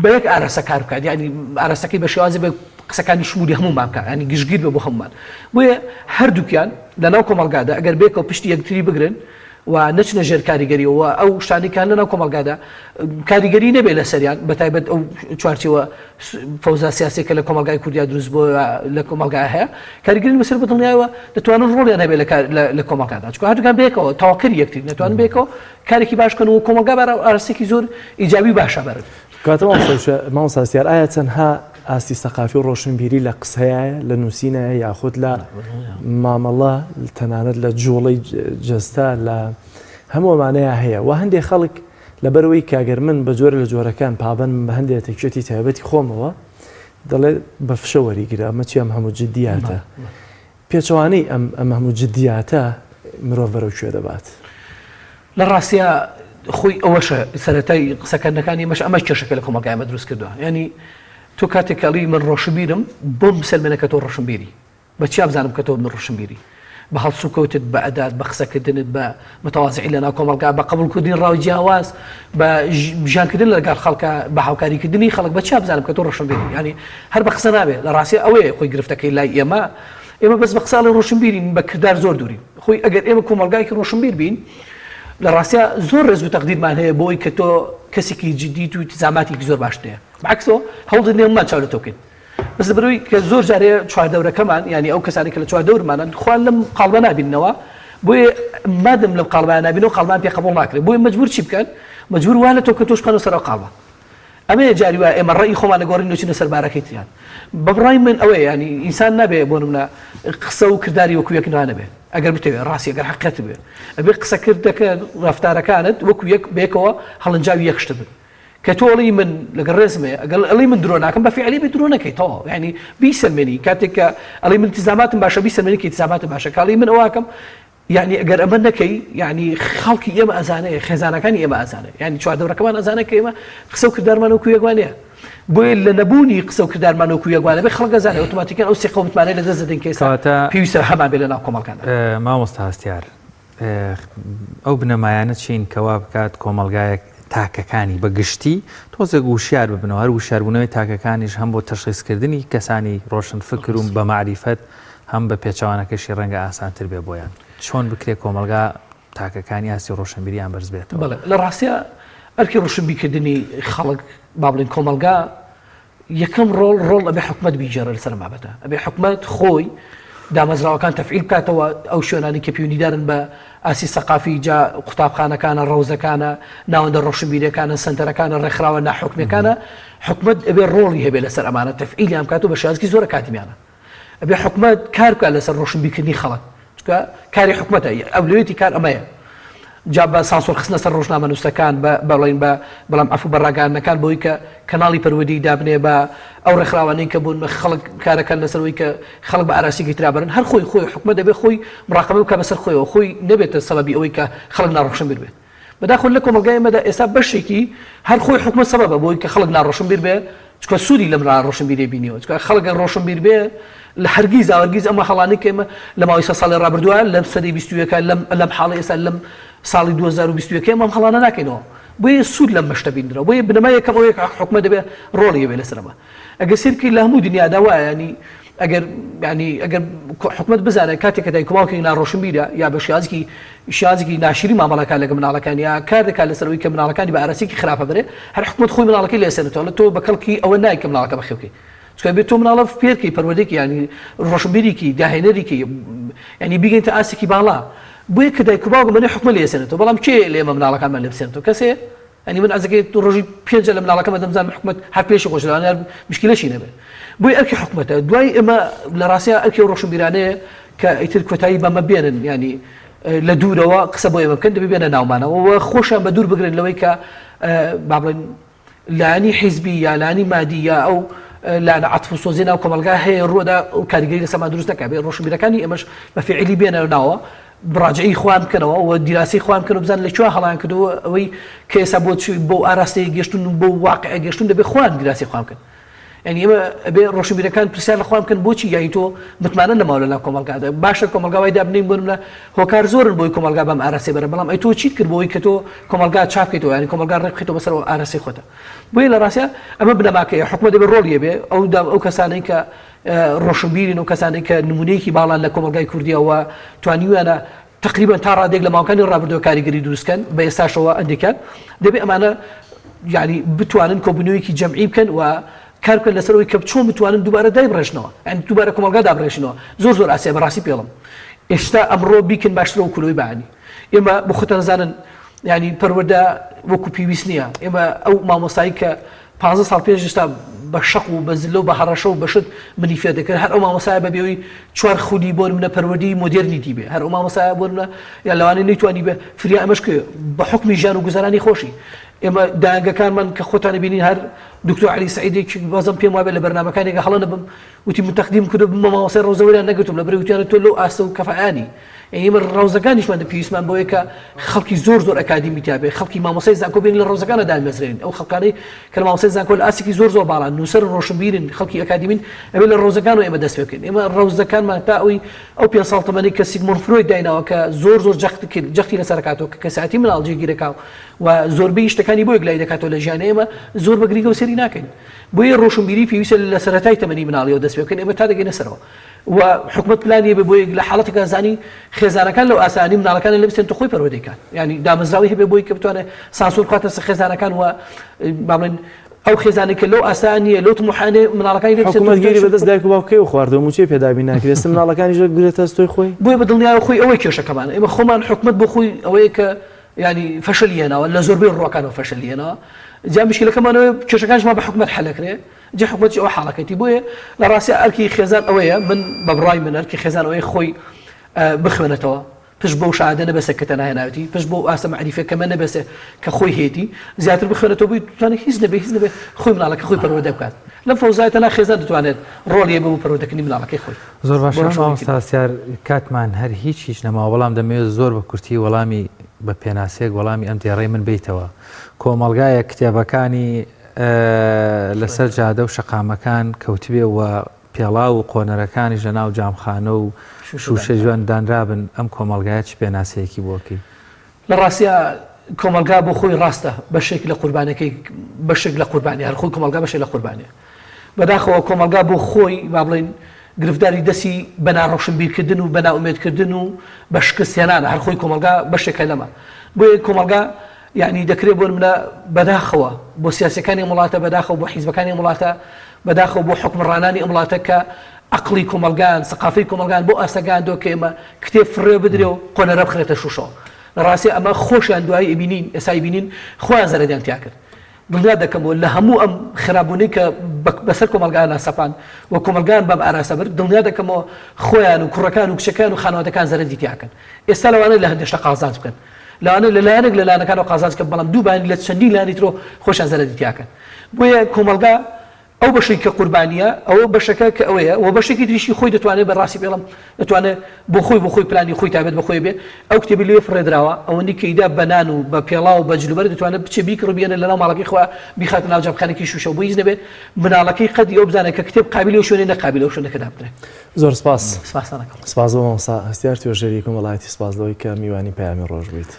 بە یەک ئارەسە کار بکات ینی ئارەسەکەی بە شێوازی بە قسەکانی شمولی هەمومان بکات ینی گشتگیر بە بۆ هەمومان بۆیە هەردووکیان لەناو کۆمەلگادا ئەگەر بێکەوە پشتی یەکتری بگرن و نەچنە ژێر کاریگەریەوە ئەو شتانێکیان لەناو کۆمەلگادا کاریگەری نەبێ لە سەریان بەتایبەت ئەو چوارچەوە فەوزا سیاسێکە لە کۆمەلگای کوردیا دروست بۆ لە کۆمەلگای هەیە کاریگەری بەسەر بەدڵنیایەوە دەتوانن ڕۆڵیان هەبێ لە کۆمەلگادا چونکە هەردووکیان بێکەوە تەواکەری یەکتر نەتوانن بێکەوە کارێکی باش بکەن و کۆمەلگا ئارەستێکی زۆر ئیجابی باشە بەرن کاتەوە مامۆستا ئەستیار ئایا تەنها ئاستی سەقافی و ڕۆشنبیری لە قسەیە لە نووسینە یاخود لە مامەڵە تەنانەت لە جوڵەی جەستا لە هەموومانەیە هەیە و هەندێک خەڵک لەبەرەوەی کاگەر من بە جۆرە لە جۆرەکان پابەن بە هەندێک تەکێتی تایبەتی خۆمەوە دەڵێ بە فشە وەریگرە ئەمە چی ئەم هەموو جددیاتە پێچەوانەی ئەم هەموو جددیاتە مرۆڤ بەرەو دەبات لە ڕاستیە خۆی ئەوەشە سەرەتای قسەکردنەکانی مەش ئەمە کێشەکە لە کۆمەلگایمە دروست کردووە ینی تۆ کاتێکڵی من ڕۆشنبیرم بۆم سلمێنەکە تۆ ڕۆشنبیری بەچی بزانم کە تۆ من ڕۆشنبیری بە هەڵسوکەوتت بە ئەدات بە قسەکردنت بە متەوازعی لە ناو کۆمەلگا بە قبولکردنی ڕاوی جیاواز بە ژیانکردن لەگەڵ خەڵکە بە هاوکاریکردنی خەڵک بەچی بزانم کە تۆ ڕۆشنبیری ینی هەر بە قسە نابێت لە ڕاستی ئەوەیە خۆی گرفتەکەی لای ئێمە بەس بە قساڵی ڕۆشنبیرین بە کردار زۆر دوورین خۆی ئەگەر ئێمە کۆمەلگایکی ڕۆشنبیر بین لە ڕاستە زۆر ڕێز و تەقدیرمان هەیە بۆی کە تۆ کەسێکی جددی و تیزاماتێکی زۆر باشتەیە بەعکسەوە هەوڵ نێمان چاو لە تۆکەین بەس بەروی کە زۆر جارێ چواردەورەکەمان ینی ئەو کەسانی کە لە چواردەورمانن خوان لەم قاڵبە نابینەوە بۆیە مادەم لەم قاڵبە نابینەوە قاڵبان پێ قبوڵ ناکرێت بۆیە مەجبور چی بکەن مەجبور وانە تۆ کە تۆش بخەنەوە سەر ئەو قاڵبە ئەمە جاری وایە ئێمە ڕێی خۆمان لەگۆڕین نوچینە سەربارەکەیتیان بەبڕای من ئەوەیە ینی ئینسان نابێ بۆ نمونە قسە و کردداری وەکو یەک نانەبێ ئەگەر بتەوێت ڕاستی ئەگەر حقیقەت بێ ئەبێ قسەکردەکە ڕفتارەکانت وەکو یەک بێکەوە هەڵنجاوی یەکشت بن کە تۆڵی من لەگەڵ ڕێزمێ ئەگەڵ ئەڵی من درۆ ناکەم بە فعلی بێ درۆ نەکەیتەوە ینی بیسەلمێنی کاتێک کە ئەڵی من تیزاماتم باشە بیسەلمێنی کە تیزاماتم باشە کاڵی من ئەوواکەم یعنی ئەگەر ئەمە نەکەی یعنی خەڵکی ئێمە ئەزانەیە خێزانەکانی ئێمە ئازانە ینی چواردەورەکەمان ئەزانە کە ئێمە قسە و کردارمان وەکو یەکوانەیە بۆیە لە نەبوونی قسە و کردارمان وەکو یەکوانە بێ خەڵک ئەزانێ ئۆتۆماتیکیان ئەو سێقە متمانەی لە دەست دەدەین کە ئێستا پێویستە هەمان بێ لە ناو کۆمەڵگانە مامۆستا هەستیار ئەو بنەمایانە چین کەوا بکات کۆمەلگایەک تاکەکانی بەگشتی تۆزێک وشیار ببنەوە هەر وشاربوونەوەی تاکەکانیش هەم بۆ تەشخیصکردنی کەسانی ڕۆشن فکر و بە معریفەت هەم بە پێچەوانەکەشی ڕەنگە ئاسانتر بێ بۆیان چۆن بکرێ کۆمەلگا تاکەکانی ئاسی ڕۆشنبیریان بەرز بێتەوە بەڵێ لە ڕاستیە ئەرکی ڕۆشنبیکردنی خەڵک با بڵین کۆمەلگا یەکەم ڕۆڵ ئەبێ حکومەت بیجێڕە لەسەر مابەتە ئەبێ حکومەت خۆی دامەزراوەکان تەفعیل بکاتەوە ئەو شوێنانی کە پەیوەندیدارن بە ئاسی سەقافی جا قوتابخانەکانە ڕەوزەکانە ناوەندە ڕۆشنبیریەکانە سنتەرەکانە ڕێکخراوە ناحکومیەکانە حکومەت ئەبێ ڕۆڵی هەبێ لەسەر ئەمانە تەفعیلیان بکاتەوە بە شێوازی زۆرە کاتیمیانە ئەبێ حکومەت کار بکات لەسەر ڕۆشنبیکردنی خەڵک چونکە کاری حکومەتە ئەولوێتی کار ئەمەیە جا بە سانسۆر خستنە سەر ڕۆژنامە نووسەکان بەڵێن بەڵام ئەفو بەڕاگەاندنەکان بۆی کە کەناڵی پەروەردی دابنێ بە ئەو ڕێکخراوانەی کە بوون خەڵک کارەکان لەسەرەوەی کە خەڵک بە ئاراسیگەی ترابرن هەر خۆی حکومەت دەبێ خۆی مراقبە بکات بەسەر خۆیەوە خۆی نەبێتە سەبەبی ئەوەی کە خەڵک ناڕۆشن بیر بێت بەداخۆ لە کۆمەلگای ئێمەدا ئێستا بەشێکی هەر خۆی حکومەت سەبەبە بۆی کە خەڵک ناڕۆشن بیر بێ چکە سوودی لەم ڕۆشنبیری بینیەوە چکە خەڵک ڕۆشن بیر بێ لە هەرگیز ئەمە هەڵانەی کە ئێمە لە ماوەی سە ساڵی ڕابردووە لەم سەدەی 20ەکە لەم حاڵی ئێستا لەم ساڵی 2021 ئەمە هەڵانە ناکەینەوە بۆیە سوود لەم بەشتە بینرەوە بۆیە بنەمایەکەم ئەوەیە حکومەت دەبێت ڕۆڵی بێ لەسەرەوە ئەگەر سیرکی لە هەموو دنیادا وایە ینی ئەگەر حکومەت بزانێت کاتێک کە دایکۆماڵکێکی ناڕۆشنبیرە یا بە شیازێکی ناشری مامەڵەکان لەگە مناڵەکان یا کار دەکات لەسەرەوەی کە مناڵەکانی بە ئاراسیکی خراپە بێ هەر حکومەت خۆی مناڵەکەی لێسێنێتەوە لە تۆ بە کەڵکی ئەوە نای کە مناڵەکە بەخێو بکەیت چکە بێت تۆ مناڵە پێرکەی پەروەردەیەکی ینی ڕۆشنبیریکی داهێنەرێکی ینی بیگەینتە ئاسێکی باڵا بۆیە کە دایکوباوکە منێ حکومە لێسێنێتەوە بەڵام چێ لێمە مناڵەکانمان لێ بسێنێتەوە کەسێ ئەنی من ئەزەکەی ڕۆژی پێنج لە مناڵەکەمە دەمزان حکومەت هەر پێشی خۆشدانیار مشکلەشی نەبێت بۆی ئەرکی حکومەتە دوای ئێمە لە ڕاستیە ئەرکی ڕۆشنبیرانەیە کە ئیتر کۆتایی بەمە بێنن ینی لە دوورەوە قسە بۆ ئێمە بکەن دەبێ بێنە ناومانەوە خۆشیان بە دوور بگرن لەوەی کە با بڵێن لانی حیزبی یا لانی مادی یا ئەو لا عطف سۆزی ناو کۆمەلگا هەیە ڕووەدا کاریگەری لەسەرمان دروست نەکات بێ ڕۆشنبیرەکانی ئێمەش بە فعلی بێنە ناوە بڕاجعی خوان بکەنەوە و دیراسی خوان بکەن و بزان لە کوێ هەڵیان کردەوە ئەوەی کە ئێستا بۆ ئاراستەیە گەشتون بۆ واقع گەشتون دەبێ خوان دیراسی خوان بکەن ینی ئێمە ئەبێ ڕۆشنبیرەکان پرسیار لە خوان بکەن بۆچی یانی تۆ متمانە نەماوە لە ناو کۆمەلگادا باشە کۆمەلگاوای دابنین بۆ نمونە هۆکار زۆرن بۆی کۆمەلگا بەم ئاراسێ بەرە بەڵام ئەی تۆ چیت کرد بۆی کە تۆ کۆمەلگا چاپ بکەیتەوە ینی کۆمەلگا ڕێک بخەیتەوە بەسەر ئاراسی خۆتە بۆیە لە ڕاستیە ئەمە بنەماکەیە حکومەت دەبێ ڕۆڵیە بێ ئەو کەسانەی کە ڕۆشنبیرن و کەسانەی کە نمونەیەکی باڵان لە کۆمەلگای کوردیەوە توانیویانە تقریبا تا ڕادێک لە ماوەکانی ڕابردووە کاریگەری دروستکەن بە ئێستاشەوە ئەندێکان دەبێت ئەمانە ینی بتوانن کۆبوونەوەیەکی جەمعی بکەن و کار بکەن لەسەرەوەی کە چۆن بتوانن دووبارە دایبڕێژنەوە ئەن دووبارە کۆمەلگا دابڕێژنەوە زۆر ئاسیە بەڕاستی پێڵم ئێستا ئەمڕۆ بیکن باشترە و کولەوەی بەعانی ئێمە بۆ خۆتان زانن ینی پەروەردە وەکو پێویست نییە ئێمە ئەو مامۆستایی کە 15 ساڵ پێش ئێستا بە شەق و بە زلە و بە هەڕەشە و بەشت منی فێر دەکرد هەر ئەو مامۆستایە بەبێەوەی چوار خودی بۆ منە پەروەردی مۆدێرنیتی بێ هەر ئەو مامۆستایە بۆ منە یا لەوانەیە نەیتوانی بێ فریا ئەمەش کرد بە حکمی ژیان و گوزارانی خۆشی ئێمە داهنگەکانمان کە خۆتانە بینین هەر دکتۆر علی سعیدێکی بازم پێم وابێت لە بەرنامەکانێکە هەڵە نەبم وتی من تەقدیم کردو بمە مامۆستای ڕۆزەوەریان نەگرتم لەبەرەوەی وتیانە تۆ لەو ئاستە و کەفەعانی ئێمە ڕەوزەکانیشمان پێویستمان بۆیە کە خەڵکی زۆر ئەکادیمیتیا بێ خەڵکی مامۆستای زانکۆ بین لە ڕۆزەکانە دامەزرێن ئەو خەڵکانەی کە لە مامۆستای زانکۆ لە ئاسێکی زۆر باڵان نووسەر ڕۆشنبیرن خەڵکی ئەکادیمین ئەبێ لە ڕۆزەکان و ئێمە دەست پێ بکەین ئێمە ڕەوزەکانمان تا ئەوی ئەو 5 ساڵ تەمەنی کە سیگمۆند فروید دایناوە کە زۆر جەختی لەسەر کاتەوە کە کەساتی مناڵ جێگیرەکاو و زۆربەی شتەکانی بۆ گلای دەکاتەوە لە ژیانە ئێمە زۆر بەگریگە و سەری ناکەین بۆیە ڕۆشنبیری پێویستە لە سەرەتای تەمەنی مناڵیەوە دەست پێ بکەین ئێمە تا دەگەینە سەرەوە و حکومت پلانیە بێ بۆیە لە حاڵەتێکە زانی خێزانەکان لەو ئاسانی مناڵەکان لە بستێن خۆی پەروەردەکان ینی دامەزراوی هەبێ بۆی کە بتوانێت سانسۆر بکاتە خێزانەکان و بڵێن ئەو خێزانێک کە لەو ئاسانیە لەو تموحانێ مناڵەکانی حکومەت گیری بەدەست دایک و باوکەی و خواردەوە موچەی پێدابی ناکرێت مناڵەکانیش گرێتە ئەستۆی خۆی بۆیە بە دڵنیای خۆی ئەوەی کێشەکەمان ئێمە خۆمان حکومت بۆ خۆی ئەوەیە کە يعني فشلينا لە زۆربەی ڕۆکانەوە فەشلێنەوە جا مشکلەکەمانەوە کێشەکانمان بە حکومەت حەلەکرێ جا حکومەتی ئەوە حاڵەکەیتی بۆیە لە ڕاستی ئەرکی خێزان ئەوەیە من بە بڕای من ئەرکی خێزانەوەی خۆی بخوێنێتەوە پشت بۆ شادە نەبەسە کە تەنایەناوێتی پشت بۆ ئاسە معریفەکەمە نەبەسێ کە خۆی هێتی زیاتر بخوێنێتەوە بووی توانێت هیچ نەبێ خۆی مناڵەکە خۆی پەروەردە بکات لەم فەوزایەتەنا خێزان دەتوانێت ڕۆڵیە بە پەروەردەکردنی مناڵەکەی خۆی زۆر باش مامۆستاسیار کاتمان هەر هیچ نەماوە بەڵام دەمەوێت زۆر بە کورتی وەڵامی بە پێناسەیەک وەڵامی ئەم تێڕێی من بیتەوە کۆمەڵگایە کتێبەکانی لەسەر جادە و شەقامەکان کەوتبێ و پێڵاو و قۆنەرەکانی ژە ناو جامخانە و شوشە جوان دانرابن ئەم کۆمەڵگایە چ پێناسەیەکی بۆکەی لە ڕاستە کۆمەلگا بۆ خۆی ڕاستە بەشێک لە قوربانەکەی بەشێک لە قوربانی هەر خۆی کۆمەلگا بەشێک لە قوربانێ بەداخەوە کۆمەلگا بۆ خۆی با بڵێن گرفتداری دەستی بەناڕۆشنبیرکردن و بەناومێدکردن و بە شکستێنانە هەر خۆی کۆمەلگا بەشێکە لەمە بۆیە کۆمەلگا یعنی دەکرێت بۆ منە بەداخەوە بۆ سیاسەکانی وڵاتە بەداخەوە بۆ حیزبەکانی وڵاتە بەداخەوە بۆ حکمڕانانی وڵاتە کە عقلی کۆمەلگان سقافی کۆمەلگان بۆ ئاسەگان دۆ کە ئێمە کتێب فرێ بدرێ و قۆنەرە بخرێتە شوشەوە لە ڕاستی ئەمە خۆشیان دوایی بینین ئێسای بینین خۆیان زەرەدیان تیا کرد دڵنیا دەکەمەوە لە هەموو ئەم خراپبوونی کە بەسەر کۆمەلگان ناسەپان و کۆمەلگان بەم ئاراسە بر دڵنیا دەکەمەوە خۆیان و کوڕەکان و کچەکان و خانەوەدەکان زەرەدی تیاکەن ئێستا لەوانەیە لە هەندێشتا قازانج بکەن لەوانەیە لەلایەنێک لە لایەنەکانەوە قازانج کە بەڵام دووبانی لە چەندی لایەنی ترۆ خۆشیان زەرەدی تیاکەن بۆیە کۆمەلگا ئەو بەشێک کە قوربانیە ئەوە بەشەکە کە ئەوەیە و بەشێکی تریشی خۆی دەتوانێت بەڕاستی پێڵم دەتوانێت بۆ خۆی پلانی خۆی تابێت بەخۆی بێ ئەو کتێبی لێ فڕێدراوە ئەوەندی کەیدا بەنان و بە پێڵاو و بە جلوبەر دەتوانێت بچێ بیکڕ بێنە لەناو ماڵەکەی خۆ بیخاتە ناو جەمخانێکی شوشە بۆ هیچ نەبێت مناڵەکەی قەدی ئەو بزانێت کە کتێب قابلی و شوێنێ نەقابلی ئەو شوێنەکەدا بدرێت زۆر سپاس سپاس بۆ مامۆستا هەستیار توێژەری کۆمەڵایەتی سپاسلەوەی کە میوانی پەیامی ڕۆژ بوویت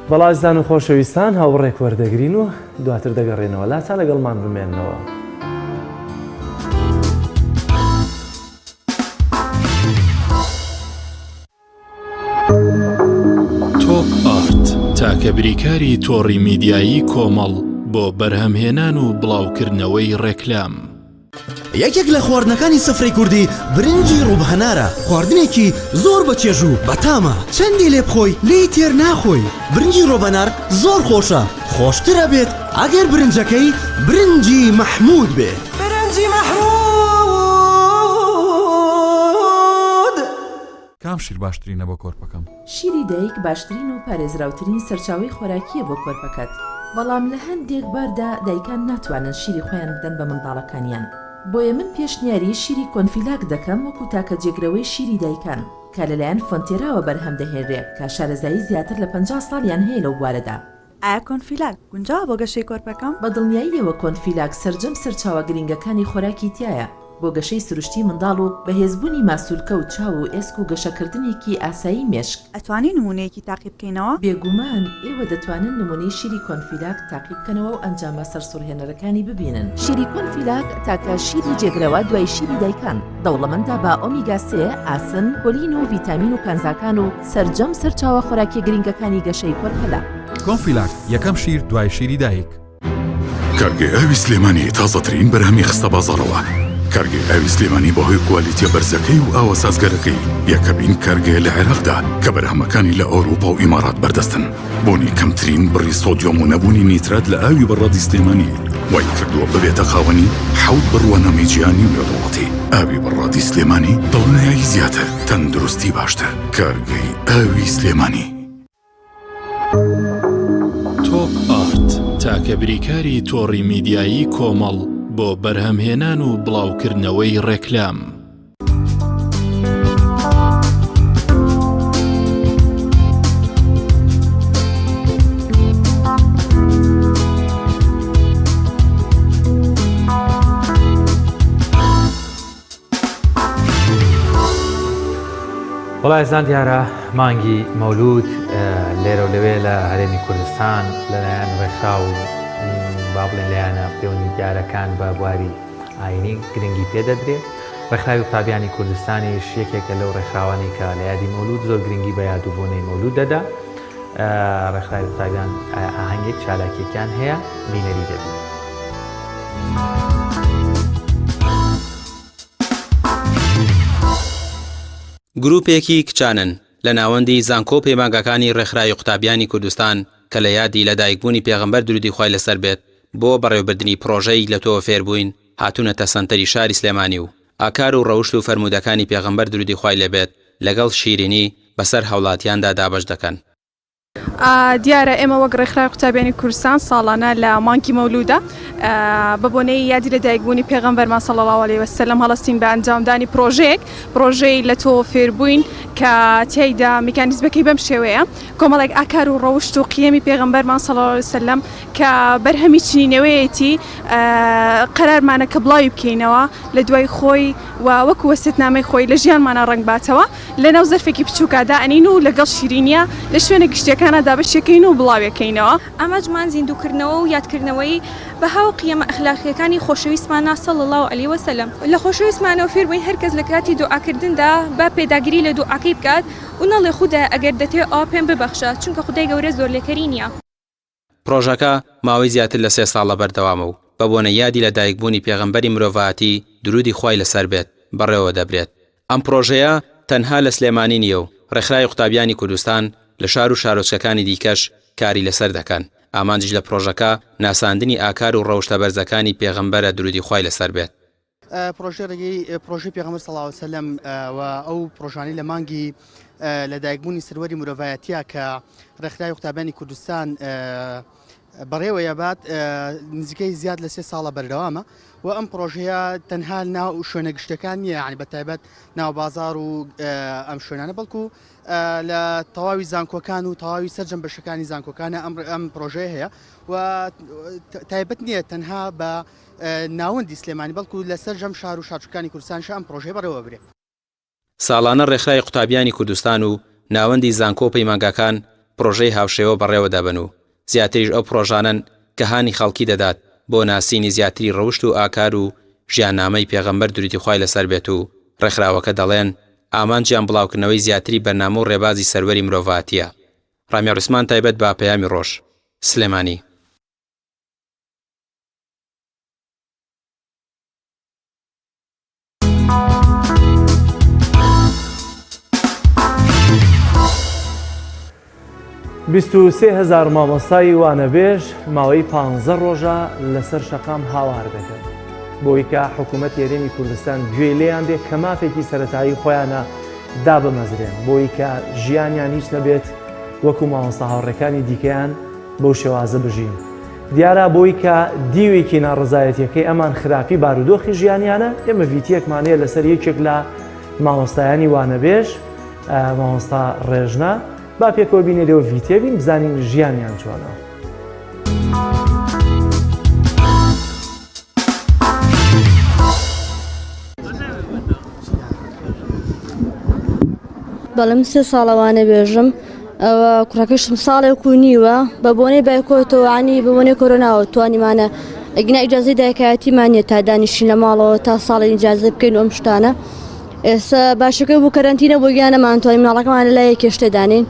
بەڵازدان و خۆشەویستان هاوڕێک وەردەگرین و دواتر دەگەڕێنەوە لا تا لەگەڵمان بمێننەوە. تۆپ ئارت تاکە بریکاری تۆڕی میدیایی کۆمەڵ بۆ بەرهەمهێنان و بڵاوکردنەوەی ڕێکلام. یەکێک لە خواردنەکانی سفرەی کوردی برنجی ڕووبهەنارە خواردنێکی زۆر بەچێژوو بەتامە چەندی لێ بخۆی لێی تێر ناخۆی برنجی ڕۆبەنار زۆر خۆشە خۆشترە بێت ئەگەر برنجەکەی برنجی مەحموود بێ برنجی مەحموود کام شیر باشترینە بۆ کۆرپەکەم شیری دایک باشترین و پارێزراوترین سەرچاوی خۆراکیە بۆ کۆرپەکەت بەڵام لە هەندێک باردا دایکان ناتوانن شیری خۆیان بدەن بە منداڵەکانیان بۆیە من پێشنیاری شیری کۆنفیلاک دەکەم وەکو تاکە جێگرەوەی شیری دایکان کە لەلایەن فۆنتێراوە بەرهەم دەهێنرێ کە شارەزایی زیاتر لە 50 ساڵیان هەیە لەو بوارەدا. ئایا کۆنفیلاک گونجاوە بۆ گەشەی کۆرپەکەم؟ بە دڵنیاییەوە کۆنفیلاک سەرجەم سەرچاوە گرنگەکانی خۆراکی تایە بۆ گەشەی سروشتی منداڵ و بەهێزبوونی ماسوولکە و چاو و ئێسک و گەشەکردنێکی ئاسایی مێشک. ئەتوانی نمونەیەکی تاقی بکەینەوە؟ بێگومان ئێوە دەتوانن نمونەی شیری کۆنفیلاک تاقی بکەنەوە و ئەنجامە سەرسوڕهێنەرەکانی ببینن. شیری کۆنفیلاک تاکە شیری جێگرەوە دوای شیری دایکان دەوڵەمەندە بە ئۆمیگا 3 ئاسن کۆلین و ڤیتامین و کانزاکان و سەرجەم سەرچاوە خۆراکی گرنگەکانی گەشەی کۆرپەلا. کۆنفیلاک یەکەم شیر دوای شیری دایک. کارگێ ئاوی سلێمانی تازەترین بەرهەمی خستە بازاڕەوە. کارگێ ئاوی سلێمانی بەهۆی کوالیتیە بەرزەکەی و ئاوە سازگەرەکەی یەکەمین کارگێ لە عێراقدا کە بەرهەمەکانی لە ئەوروپا و ئیمارات بەردەستن بۆنی کەمترین بڕی سۆدیۆم و نەبوونی نیترات لە ئاوی بەڕادی سلێمانی وای کردووە ببێتە خاوەنی 7 بڕوانەمی جیهانی و لێدوڵەتی. ئاوی بەڕادی سلێمانی دڵنیایی زیاتر تەندروستی باشتر. کارگەی ئاوی سلێمانی. تۆپ ئارت تاکە بریکاری تۆڕی میدیایی کۆمەڵ بۆ بەرهەمهێنان و بڵاوکردنەوەی ڕێکلام. وڵایزان دیارە مانگی مەولود لێرە و لەوێ لە هەرێمی کوردستان لەلایەن ڕێکخراو و با بڵێن لایەنە پەیوەندی دیارەکان بە بواری ئاینی گرنگی پێدەدرێت. ڕێکخراوی قوتابیانی کوردستانیش یەکێکە لەو ڕێکخراوانی کە لە یادی مەولود زۆر گرنگی بە یادوبوونەی مەولود دەدا. ڕێکخراوی قوتابیان ئاهەنگێک چالاکیەکان هەیە بینەری دەبێت. گروپێکی کچانن لە ناوەندی زانکۆ پەیمانگەکانی ڕێکخراوی قوتابیانی کوردستان کە لە یادی لەدایکبوونی پێغەمبەر درودی خوای لەسەر بێت بۆ بەڕێوەبردننی پرۆژەی لە تۆ فێربووین هاتوونەتە سەنتەری شاری سلێمانی و ئاکار و ڕەوشت و فەرمودەکانی پێغەمبەر درودی خوای لێبێت لەگەڵ شیرینی بەسەر هەوڵاتیاندا دابەش دەکەن. دیارە ئێمە وەک ڕێکخراوی قوتابیانی کوردستان ساڵانە لە مانکی مەولودە بە بۆنەی یادی لە دایکبوونی پێغەمبەرمان صلی الله علیه و سلم هەڵەستین بە ئەنجامدانی پرۆژەی لە تۆ فێربووین کە تێیدا میکانیزمەکەی بەم شێوەیە کۆمەڵێک ئاکار و ڕەوشت و قیەمی پێغەمبەرمان صلی الله علیه و سلم کە بەرهەمی چنینەوەیەتی قەرارمانە کە بڵاوی بکەینەوە لە دوای خۆی و وەکو وەسیەتنامەی خۆی لە ژیانمانە ڕنگ باتەوە لەناو زەرفێکی بچووکەدا ئەنین و لەگەڵ شیرینیە لە شوێنە گشتەکانە دابەشەکەین و بڵاوەکەینەوە. ئەمەجمان زیندووکردنەوە و یادکردنەوەی بەها و قیەمە ئەخلاقیەکانی خۆشەویستمانە صلی الله علیه و سلم لە خۆشەویستمانەوە فێربووین هەرکەس لە کاتی دوعاکردندا بە پێداگیری لە دوعاکەی بکات و نەڵێ خوددا ئەگەر دەتێ ئەوە پێم ببەخشە چونکە خودای گەورە زۆر لێکەری نییە. پرۆژەکە ماوەی زیاتر لە 3 ساڵە بەردەوامە و بە بۆنە یادی لە دایکبوونی پێغەمبەری مرۆڤایەتی درودی خوای لەسەر بێت بەڕێوە دەبرێت. ئەم پرۆژەیە تەنها لە سلێمانی نییە و ڕێکخراوی قوتابیانی کوردستان لە شار و شارۆچکەکانی دیکەش کاری لەسەر دەکەن. ئامانجش لە پرۆژەکە ناساندنی ئاکار و ڕەوشتە بەرزەکانی پێغەمبەرە درودی خوای لەسەر بێت. پرۆژەی پێغەمبەر صلی الله علیه و سلم و ئەو پرۆژانەی لە مانگی لەدایکبوونی سروەری مرۆڤایەتیە کە ڕێکخراوی قوتابیانی کوردستان بەڕێوەیە بات نزیکەی زیاد لە 3 ساڵە بەردەوامە و ئەم پرۆژەیە تەنها ناو شوێنە گشتەکان نییە یعنی بەتایبەت ناو بازار و ئەم شوێنانە بەڵکو لە تەواوی زانکۆکان و تەواوی سەرجەم بەشەکانی زانکۆکانە ئەم پرۆژەیە هەیە و تایبەت نییە تەنها بە ناوەندی سلێمانی بەڵکو لە سەرجەم شار و شارچووکانی کوردستانش ئەم پرۆژەی بەڕێوە برێ. ساڵانە ڕێکخراوی قوتابیانی کوردستان و ناوەندی زانکۆ پەیمانگەکان پرۆژەی هاوشێوە بەڕێوە دەبن و زیاتریش ئەو پرۆژانن کە هانی خەڵکی دەدات بۆ ناسینی زیاتری ڕەوشت و ئاکار و ژیاننامەی پێغەمبەر درودی خوای لەسەر بێت و ڕێکخراوەکە دەڵێن ئامانجیان بڵاوکردنەوەی زیاتری بەرنامە و ڕێبازی سەروەری مرۆڤایەتیە. ڕامیا عوسمان تایبەت بە پەیامی ڕۆژ سلێمانی. بیست و سێ هزار مامۆستای وانەبێژ ماوەی 15 ڕۆژە لەسەر شەقام هاوار دەکەن بۆی کە حکوومەت یاریێمی کوردستان گوێ لێیان بێت کە مافێکی سەرەتایی خۆیانە دابمەزرێن بۆی کە ژیانیان هیچ نەبێت وەکو مامۆستا هاوڕێکانی دیکەیان بەو شێوازە بژین. دیارە بۆی کە دیوێکی ناڕزایەتیەکەی ئەمان خراپی بارودۆخی ژیانیانە ئێمە ڤیتیەکمانەیە لەسەر یەکێک لە مامۆستایانی وانەبێژ مامۆستا ڕێژنە با پێکەوە بینێ لێوە ڤیتیە بین بزانین ژیانیان چۆنە. بەڵێ من 3 ساڵەوانە بێژم ئەوە کوڕەکەشم ساڵێک و نیوە بە بۆنەی بایکۆتەوەانی بە بۆنەی کۆرۆناوە توانیمانە ئەگنا ئیجازەی دایکایەتیمانە تا دانیشتین لە ماڵەوە تا ساڵی ئیجازە بکەین ئەم شتانە. ئێستا باشەکەی بوو کەرەنتینە بۆ گیانەمان توانین ماڵەکەمان لەلای کێشتێ دانین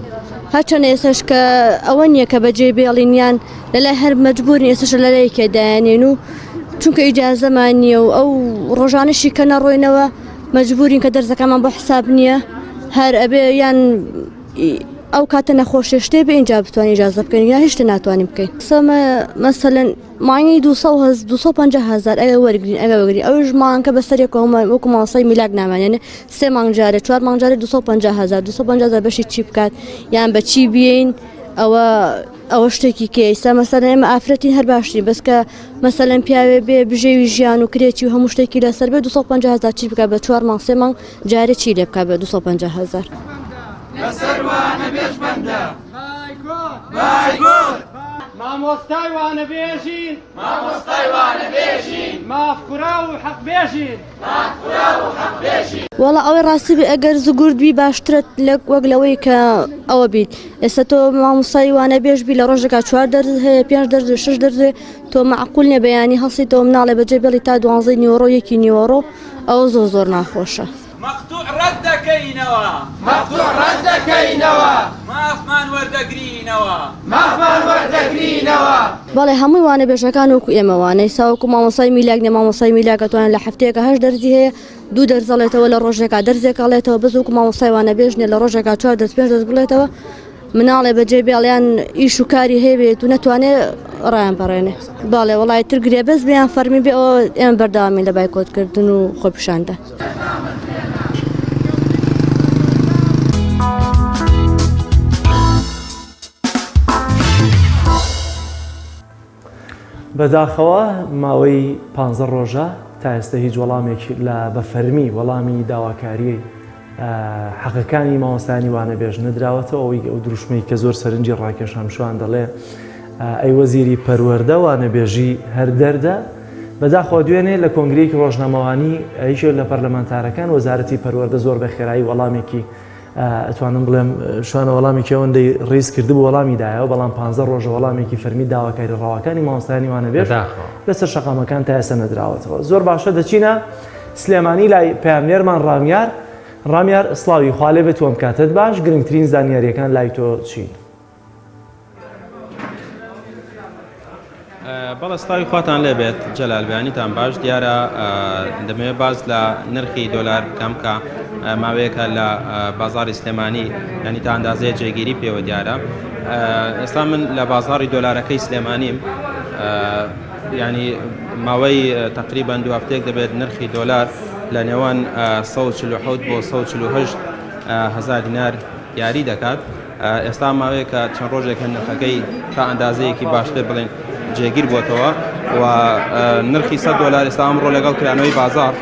هەرچەند ئێسش کە ئەوە نییە کە بەجێ بێڵینیان لەلای هەر مەجبورین ئێستش لەلای کێدایانێن و چونکە ئیجازەمان نییە و ئەو ڕۆژانەشی کە نەڕۆینەوە مەجبورین کە دەرزەکەمان بۆ حساب نییە هەر ئەبێ یان ئەو کاتە نەخۆشیە شتێ بە اینجا بتوانین ئیجازە بکەین یا هیچ شتێ ناتوانین بکەین. سەمە مەسەلەن مانگی 250,000 ئەگە وەرگین ئەگە وەرگین ئەوش مانگکە بەسەرێکەوە وەکو ماسای میلاک نامانێنێ 3 مانگ جارێ 4 مانگ جارێ 250,000 بەشی چی بکات یان بە چی بێین ئەوە شتێکی کێیسا مەسەلەن ئێمە ئافرەتین هەر باشترین بەس کە مەسەلەن پیاوێ بێ بژێوی ژیان و کرێکی و هەموو شتێکی لەسەر بێ 250,000 چی بکات بە 4 مانگ 3 مانگ جارێ چی لێ بکات بە 250,000 لەسەر وانەبێژ بەندە بایگۆر مامۆستای وانەبێژین مافکورا و حەقبێژین وەڵا ئەوەی ڕاستی بێ ئەگەر زگوردبی باشترت وەک لەوەی کە ئەوە بیت ئێستا تۆ مامۆستای وانەبێژ بی لە ڕۆژێکا 4 دەرز هەیە 5 دەرز 6 دەرزێ تۆ مەعقول نێ بەیانی هەڵسیتەوە مناڵێ بەجێ بێڵی تا 12 نیوەڕۆ 1 نیوەڕۆ ئەوە زۆر ناخۆشە. ڕەتدەکەینەوە مەفتوح ڕەتدەکەینەوە مافمان وەردەگرینەوە مافمان وەردەگرینەوە. بەڵێ هەمووی وانە بێژەکان وەکو ئێمەوانەی ساوەکو مامۆسای میلاک نێ مامۆسای میلاکەتوانە لە هەفتەیەکە 8 دەرزی هەیە 2 دەرزەڵێتەوە لە ڕۆژێکا دەرزێکڵێتەوە بەز وەکو مامۆسای وانە بێژنێ لە ڕۆژێکا 4 دەست 5 دەست بڵێتەوە مناڵێ بەجێ بێڵیان ئیش و کاری هەیەبێت و نەتوانێت ڕایان پەڕێنێ. باڵێ وڵای ترگرێ بەس بیان فەرمی بێ ئەوە ئێمە بەرداوامی لە بایکۆتکردن و خۆپیشاندا. بەداخەوە ماوەی 15 ڕۆژە تا ئێستا هیچ وەڵامێکی لە بەفەرمی وەڵامی داواکاری حەقەکانی مامۆستانی وانە بێژ نەدراوەتەوە ئەوەی ئەو دروشمەی کە زۆر سەرنجی ڕاکێشان شوان دەڵێ ئەی وەزیری پەروەردە وانە بێژی هەر دەردە. بەداخەوە دوێنێ لە کۆنگرەیەکی ڕۆژنامەوانی هیچ لە پەرلەمانتارەکان وەزارەتی پەروەردە زۆر بە خێرایی وەڵامێکی ئەتوانم بڵێم شوانە وەڵامێکی ئەوەندەی ڕیز کردبوو وەڵامی دایەوە بەڵام 15 ڕۆژە وەڵامێکی فەرمی داواکاری ڕاوەکانی مامۆستانی وانە بێژ لەسەر شەقامەکان تا ئێستا نەدراوەتەوە. زۆر باشە دەچینە سلێمانی لای پەیامنێرمان ڕامیار سڵاوی خوالێ بێت وەم کاتت باش گرنگترین زانیاریەکان لای تۆ چین؟ بەڵێ سڵاوی خواتان لێ بێت جەلالبیانیتان باش دیارە دەمەوێت باز لە نرخی دۆلار بکەم کە ماوەیەکە لە بازاری سلێمانی ینی تا ئەندازەیە جێگیری پێوە دیارە. ئێستا من لە بازاری دۆلارەکەی سلێمانیم ینی ماوەی تقریبان 2 هەفتەیەک دەبێت نرخی دۆلار لە نێوان 147 بۆ 148 هزار دینار یاری دەکات. ئێستا ماوەیە کە چەند ڕۆژێکە نرخەکەی تا ئەندازەیەکی باشتر بڵێن جێگیر بووەتەوە و نرخی 100 دلار ئێستا ئەمڕۆ لەگەڵ کرانەوەی بازار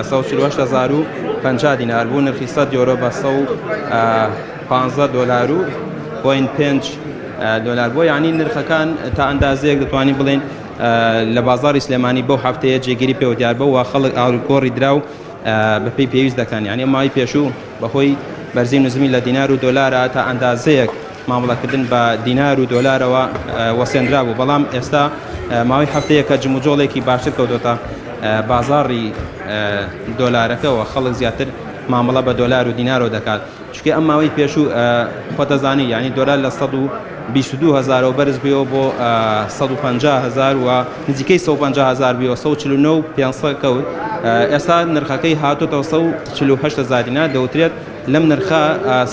148,050 دینار بوو. نرخی 100 یۆرۆ بە 115 دلار و 0.5 دلار بۆ یعنی نرخەکان تا ئەندازەیەک دەتوانین بڵێن لە بازاری سلێمانی بەو هەفتەیە جێگیری پێوە دیار بە و خەڵک ئاڵگۆڕی دراو بەپێی پێویست دەکەن. یعنی مای پێشوو بەخۆی بەرزی نزمی لە دینار و دۆلارە تا ئەندازەیەک مامەڵەکردن بە دینار و دۆلارەوە وەسێنرا بوو بەڵام ئێستا ماوەی هەفتەیەکە جموجۆڵێکی باشتر کەوتۆتە بازاری دۆلارەکەەوە خەڵک زیاتر مامەڵە بە دۆلار و دینارۆ دەکات چکە ئەم ماوەی پێشوو خۆتەزانی ینی دۆلار لە 122,000 و بەرز بێەوە بۆ 150,000 و نزیکەی 150,000 بێەوە 149,500 کەوت. ئێستا نرخەکەی هاتوتەوە 148,000 دینار دەوترێت لەم نرخە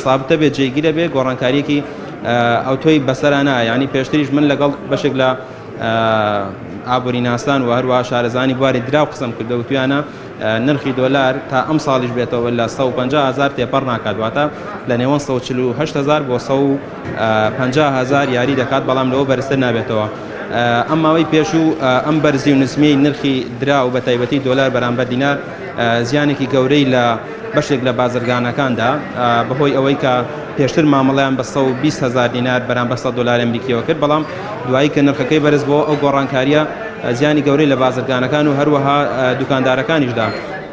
سابتە بێت جێگیرە بێ گۆڕانکاریەکی ئەو تۆی بەسەرانە ینی پێشتریش من لەگەڵ بەشێک لە ئابووری ناسان و هەروە شارەزانی بواری دراو قسم کردەوتویانە نرخی دۆلار تا ئەم ساڵیش بێتەوە لە 150,000 تێپەڕ ناکات واتە لە نێوان 148,000 بۆ 150,000 یاری دەکات بەڵام لەوە بەرزتر نابێتەوە. ئەم ماوەی پێشوو ئەم بەرزی و نسمی نرخی درا و بە تایبەتی دۆلار بەرامبەر دینار زیانێکی گەورەی لە بەشێک لە بازرگانەکاندا بەهۆی ئەوەی کە پێشتر مامەڵیان بە 120,000 دینار بەرامبەر 100 دلار ئەمریکیەوە کرد بەڵام دوایی کە نرخەکەی بەرز بۆ ئەو گۆڕانکاریە زیانی گەورەی لە بازرگانەکان و هەروەها دوکاندارەکانیشدا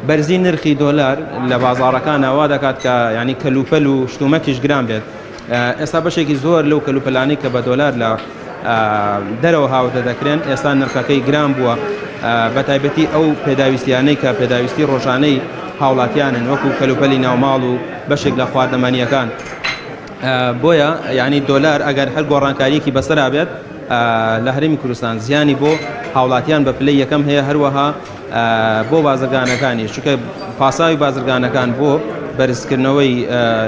بەرزی نرخی دۆلار لە بازاڕەکان ئەوا دەکات کە ینی کەلوپەل و شتومەکیش گران بێت. ئێستا بەشێکی زۆر لەو کەلوپەلانی کە بە دۆلار لە دەرەوە هاوتە دەکرێن ئێستا نرخەکەی گران بووە بە تایبەتی ئەو پێداویستیانەی کە پێداویستی ڕۆژانەی هاوڵاتیانن وەکو کەلوپەلی ناوماڵ و بەشێک لە خواردنەمانیەکان. بۆیە یعنی دۆلار ئەگەر هەر گۆڕانکاریەکی بەسەرا بێت لە هەرێمی کوردستان زیانی بۆ هاوڵاتیان بە پلەی یەکەم هەیە هەروەها بۆ بازرگانەکانی چونکە پاساوی بازرگانەکان بۆ بەرزکردنەوەی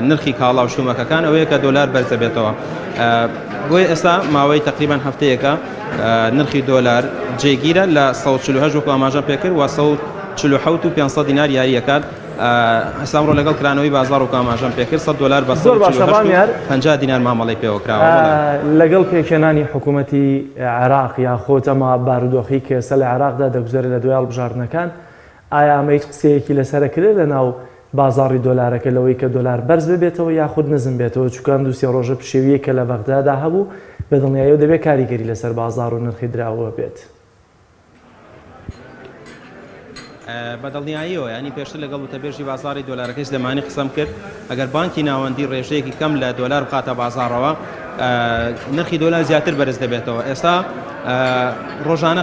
نرخی کاڵا و شتومەکەکان ئەوەیە کە دۆلار بەرزە بێتەوە. بۆی ئێستا ماوەی تقریبان هەفتەیەکە نرخی دۆلار جێگیرە لە 148 وەکو ئاماژە پێکرد و 147,500 دینار یاریەکات. ئەسامڕۆ لەگەڵ کرانەوەی بازار و ئاماژەم پێکرد 100 دلار بە 50 دینار مامەڵی پێوە کراوە. لەگەڵ پێکێنانی حکوومەتی عێراق یا خۆت ئەمە بارودۆخی کە ئێستا لە عێراقدا دەگوزارێت لە دوای هەڵبژاردنەکان ئایا ئەمە هیچ قسەیەکی لەسەر کرێت لە ناو بازاری دۆلارەکە لەوەی کە دۆلار بەرز ببێتەوە یاخود نزم بێتەوە چووکان دووسێ ڕۆژە پشێویە کە لە بەغدادا هەبوو بە دڵنیاییەوە دەبێت کاریگەری لەسەر بازار و نرخی دراوە بێت. بەدڵنیاییەوە ینی پێشتر لەگەڵ وتەبێژی بازاری دۆلارەکەی سلێمانی قسەم کرد ئەگەر بانکی ناوەندی ڕێژەیەکی کەم لە دۆلار بخاتە بازارەوە نرخی دۆلار زیاتر بەرز دەبێتەوە. ئێستا ڕۆژانە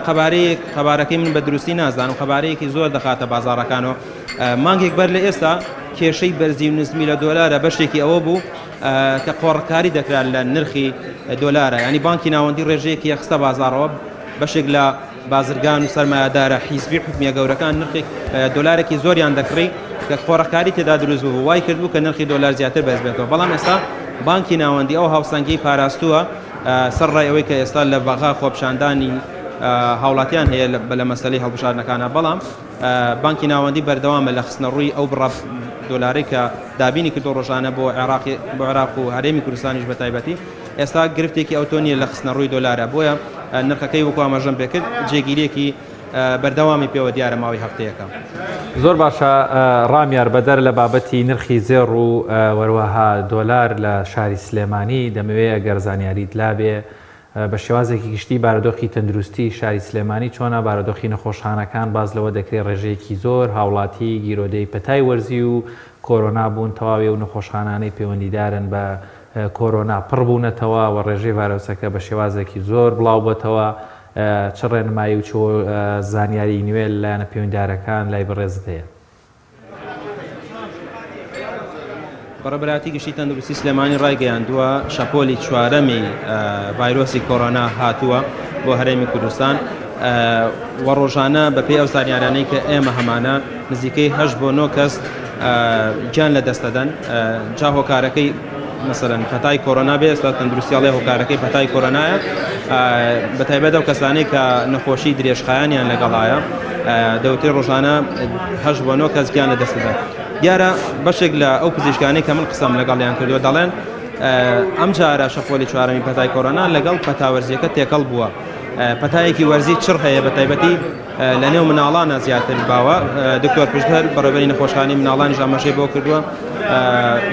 خەبارەکەی من بە دروستی نازانم خەبارەیەکی زۆر دەخاتە بازارەکانەوە مانگێک بەر لە ئێستا کێشەی بەرزی و نزمی لە دۆلارە بەشێکی ئەوە بوو کە قۆڕکاری دەکرا لە نرخی دۆلارە ینی بانکی ناوەندی ڕێژەیەکی یەخستە بازارەوە بەشێک لە بازرگان و سەرمایه‌دارە حیزبی حکومیە گەورەکان نرخی دۆلارێکی زۆریان دەکڕی کە قۆڕکاری تێدا دروست بوو وای کردبوو کە نرخی دۆلار زیاتر بەرز بێتەوە بەڵام ئێستا بانکی ناوەندی ئەو هاوسەنگی پاراستووە سەر ڕای ئەوەی کە ئێستا لە بەغا خۆپشاندانی هاوڵاتیان هەیە لە مەسەلەی هەڵبژاردنەکانە بەڵام بانکی ناوەندی بەردەوامە لە خستنە ڕووی ئەو بڕە دۆلاری کە دابینی کردو ڕۆژانە بۆ عێراق و هەرێمی کوردستانیش بە تایبەتی ئێستا گرفتێکی ئەوتۆنیە لە خستنە ڕووی دۆلارە بۆیە نرخەکەی وەکو ئاماژەم پێکرد جێگیرێکی بەردەوامی پێوە دیارە ماوەی هەفتەیەەکە زۆر باشە ڕامیار بەدەر لە بابەتی نرخی زێڕ و وەروەها دۆلار لە شاری سلێمانی دەمەوێت ئەگەر زانیاریت لابێ بە شێوازێکی گشتی بارودۆخی تەندروستی شاری سلێمانی چۆنە بارودۆخی نەخۆشخانەکان باز لەوە دەکرێت ڕێژەیەکی زۆر هاوڵاتی گیرۆدەی پەتای وەرزی و کۆرۆنا بوون تەواوی و نەخۆشخانانەی پەیوەندیدارن بە کۆرۆنا پڕبوونەتەوە و ڕێژەی ڤایرۆسەکە بە شێوازێکی زۆر بڵاو بۆتەوە چ ڕێنمایی و چۆ زانیاری نوێ لایەنە پەیوەندیدارەکان لای بەڕێزت هەیە بەڕێبەراتی گشتی تەندروستی سلێمانی ڕایگەیاندووە شەپۆلی چوارەمی ڤایرۆسی کۆرۆنا هاتووە بۆ هەرێمی کوردستان وە ڕۆژانە بەپێی ئەو زانیارانەی کە ئێمە هەمانە نزیکەی 8 بۆ 9 کەس گیان لە دەستەدەن جا هۆکارەکەی مثلەن پەتای کۆرۆنا بێ ئێستا تەندروستیاڵی هۆکارەکەی پەتای کۆرۆنایە بەتایبەت ئەو کەسانەی کە نەخۆشی درێژخایانیان لەگەڵایە دەوتێ ڕۆژانە 8 بۆ 9 کەس گیان لە دەستەدەن دیارە بەشێک لە ئەو پزیشکانەی کە من قسەم لەگەڵیان کردووە دەڵێن ئەم جارە شەپۆلی چوارەمی پەتای کۆرۆنا لەگەڵ پەتاوەرزیەکە تێکەڵ بووە پەتایەکی وەرزی چڕ هەیە بەتایبەتی لە نێو مناڵانە زیاتر باوە دکتۆر پشتهەر بەڕێوەبەری نەخۆشخانەی مناڵانی ئاماژەی بۆ کردووە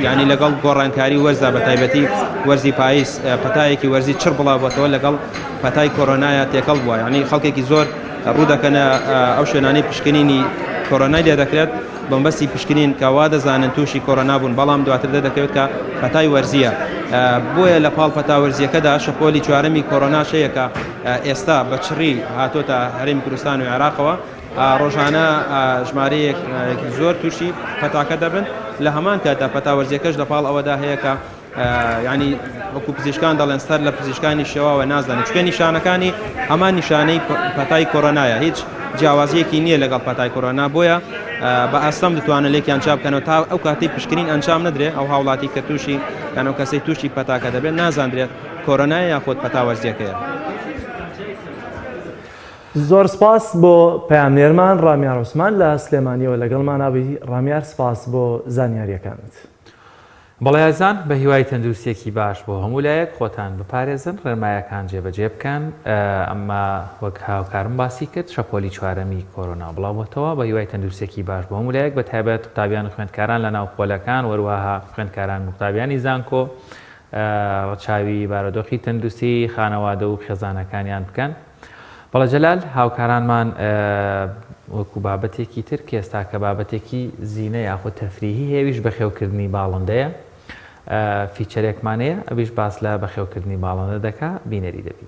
ینی لەگەڵ گۆڕانکاری وەرزە بەتایبەتی وەرزی پاییز پەتایەکی وەرزی چڕ بڵاوبەتەوە لەگەڵ پەتای کۆرۆنایە تێکەڵ بووە ینی خەڵکێکی زۆر ڕوو دەکەنە ئەو شوێنانەی پشکنینی کۆرۆنای لێ دەکرێت بەمبەستی پشکنین کەوا دەزانن تووشی کۆرۆنا بوون بەڵام دواتر دەکەوێت کە پەتای وەرزیە بۆیە لە پاڵ پەتاوەرزیەکەدا شەپۆلی چوارەمی کۆرۆنا شەیەکە ئێستا بە چڕی هاتۆتە هەرێمی کوردستان و عێراقەوە ڕۆژانە ژمارەیەکی زۆر تووشی پەتاکە دەبن لە هەمان کاتدا پەتاوەرزیەکەش لە پاڵ ئەوەدا هەیە کە ینی وەکو پزیشکان دەڵێن سەر لە پزیشکانی شێواوە نازانن چکە نیشانەکانی هەمان نیشانەی پەتای کۆرۆنایە هیچ جیاوازیەکی نییە لەگەڵ پەتای کۆرۆنا بۆیە بە ئاستەم دەتوانن لێکیان چاپ بکەنەوە تا ئەو کاتی پشکنین ئەنجام نەدرێت ئەو هاوڵاتی کە تووشی کانەوە کەسەی تووشی پەتاکە دەبێت نازاندرێت کۆرۆنای یاخۆت پەتاوەرزیەکەیە زۆر سپاس بۆ پەیامنێرمان ڕامیار عوسمان لە سلێمانیەوە لەگەڵمان ناوی ڕامیار سپاس بۆ زانیاریەکانت بەڵێزان بە هیوای تەندروستێکی باش بۆ هەموو لایەک خۆتان بپارێزن ڕێنمایەکان جێبەجێ بکەن ئەمما وەک هاوکارم باسی کرد شەپۆلی چوارەمی کۆرۆنا بڵاوبەتەوە بە هیوای تەندروستێکی باش بۆ هەموو لایەک بە تایبەت قوتابیان و خوێندکاران لە ناو خۆلەکان وەروەها خوێندکاران و قوتابیانی زانکۆ ڕەچاوی بارودۆخی تەندروستی خانەوادە و خێزانەکانیان بکەن بەڵە جەلال هاوکارانمان وەکو بابەتێکی تر کە ئێستا کە بابەتێکی زینە یاخۆ تەفریحی هێویش بەخێوکردنی باڵندەیە فیچەرێکمانەیە ئەویش باس لە بەخێوکردنی باڵندە دەکا بینەری دەبی.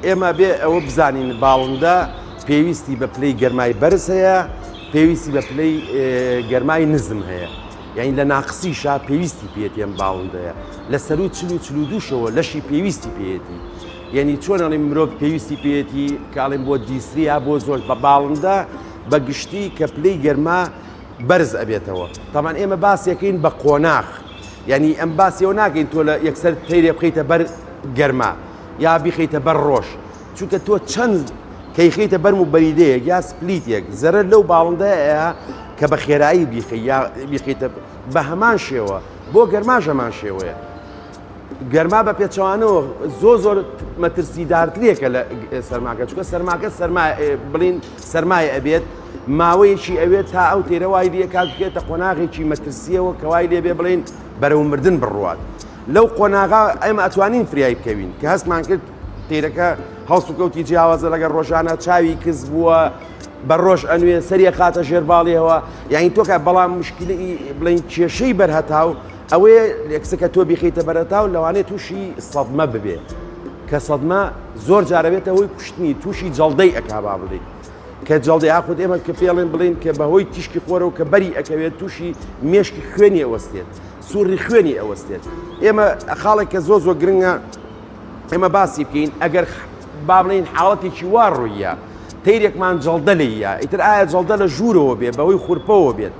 ئێمە بێ ئەوە بزانین باڵندە پێویستی بە پلەی گەرمای بەرز هەیە، پێویستی بە پلەی گەرمای نزم هەیە. یعنی لە ناقسیشا پێویستی پێێتی ئەم باڵندەیە لە سەر و چلو دووشەوە لەشی پێویستی پێێتی. یعنی چۆن ئەڵێ مرۆڤ پێویستی پێێتی کاڵێن بۆ دیسریا بۆ زۆر بە باڵندە بە گشتی کە پلەی گەرما بەرز ئەبێتەوە. تامان ئێمە باسیەکەین بە قۆناغ، یعنی ئەم باسیەوە ناکەین تۆ لە یەکسەر تەیرێ بخەیتە بەر گەرما یا بیخەیتە بەر ڕۆژ، چونکە تۆ چەند کەیخیتە بەرم و بەریدەیەک یا سپلیتێک زەرەر لەو باڵندەیە کە بە خێرایی بیخیتە بە هەمان شێوە بۆ گەرماش هەمان شێوەیە. گەرما بە پێچەوانەوە زۆر مەترسیدارترێکە لە سەرماکە، چونکە سەرماکە بڵین سەرمایە ئەبێت ماوەیەکی ئەوێت تا ئەو تێرە وای لێ کاتکێتە قۆناغێکی مەترسیەوە کە وای لێ بێ بڵین بەرەو مردن بڕوات. لەو قۆناغا ئێمە ئەتوانین فریای بکەوین کە هەستمان کرد تێرەکە هەڵس و کەوتی جیاوازە لەگەر ڕۆژانە چاوی کەس بووە بە ڕۆژ ئەنوێ سەریە خاتە ژێرباڵیەوە، یعنی تۆکە بەڵام مشکلی بڵین کێشەی بەرهەتاو ئەوەیە لێکسەکە تۆ بیخیتە بەرەتاو لەوانێت تووشی سەدمە ببێ کە سەدمە زۆر جارەبێتە هۆی کوشتنی تووشی جەڵدەی ئەکا با بڵێ کە جەڵدەی ئاخود ئێمە کە پێڵێن بڵین کە بەهۆی تیشکی خۆرە و کە بەری ئەکەوێت تووشی مێشکی خوێنی ئەوەستێت سووری خوێنی ئەوەستێت. ئێمە خاڵێک کە زۆر گرنگە ئێمە باسی بکەین ئەگەر با بڵین حاڵەتێکی وا ڕوویە تەیرێکمان جەڵدە لێیە ئیتر ئایا جەڵدە لە ژوورەوە بێت بەهۆی خوورپەوە بێت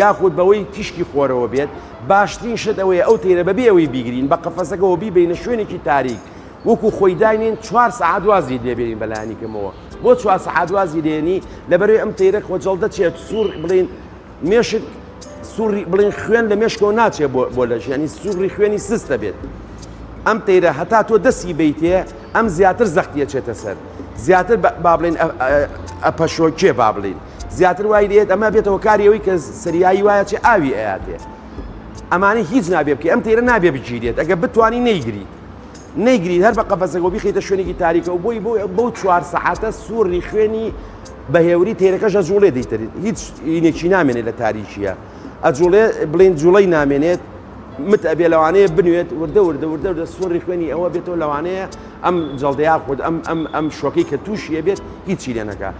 یاخود بەوەی تیشکی خۆرەوە بێت باشترین شت ئەوەیە ئەو تێرە بەبێ ئەوەی بیگرین بە قەفەسەکەەوە بیبینە شوێنێکی تاریک وەکو خۆی داینین 4 سەعات وازی لێبێنین بەلایەنیکەمەوە بۆ 4 سەعات وازی دێنی لەبەروی ئەم تێرە خۆ جەڵدە چێت سوور بڵین مێشک سووری بڵین خوێن لە مێشکەوە ناچێت بۆ لەش ینی سووری خوێنی سستە بێت. ئەم تێرە هەتا تۆ دەستی بیتێ ئەم زیاتر زەختیە چێتە سەر زیاتر با بڵین ئەپەشۆکێ با بڵین زیاتر وای لێت ئەمە بێتەوە کاریەوەی کە سەریایی وایە چێ ئاوی ئەیاتێ ئەمانەی هیچ نابێ بکە ئەم تێرە نابێ بگیرێت ئەگە بتوانی نەیگریت هەر بە قەفەسەکەەوە بیخیتە شوێنێکی تاریکە و بۆی بۆ 4 سەعاتە سووری خوێنی بەهێوری تێرەکەش ئەجوڵێ دەیترێت هیچ هینێکی نامێنێت لە تاریکیە ئەجوڵێ بڵین جوڵەی نامێنێت مت ئەبێ لەوانەیە بنوێت وردە سووری خوێنی ئەوە بێتەوە لەوانەیە ئەم جەڵدەیا خۆت ئەم شۆکەی کە تووشیە بێت هیچی لێ نەکا.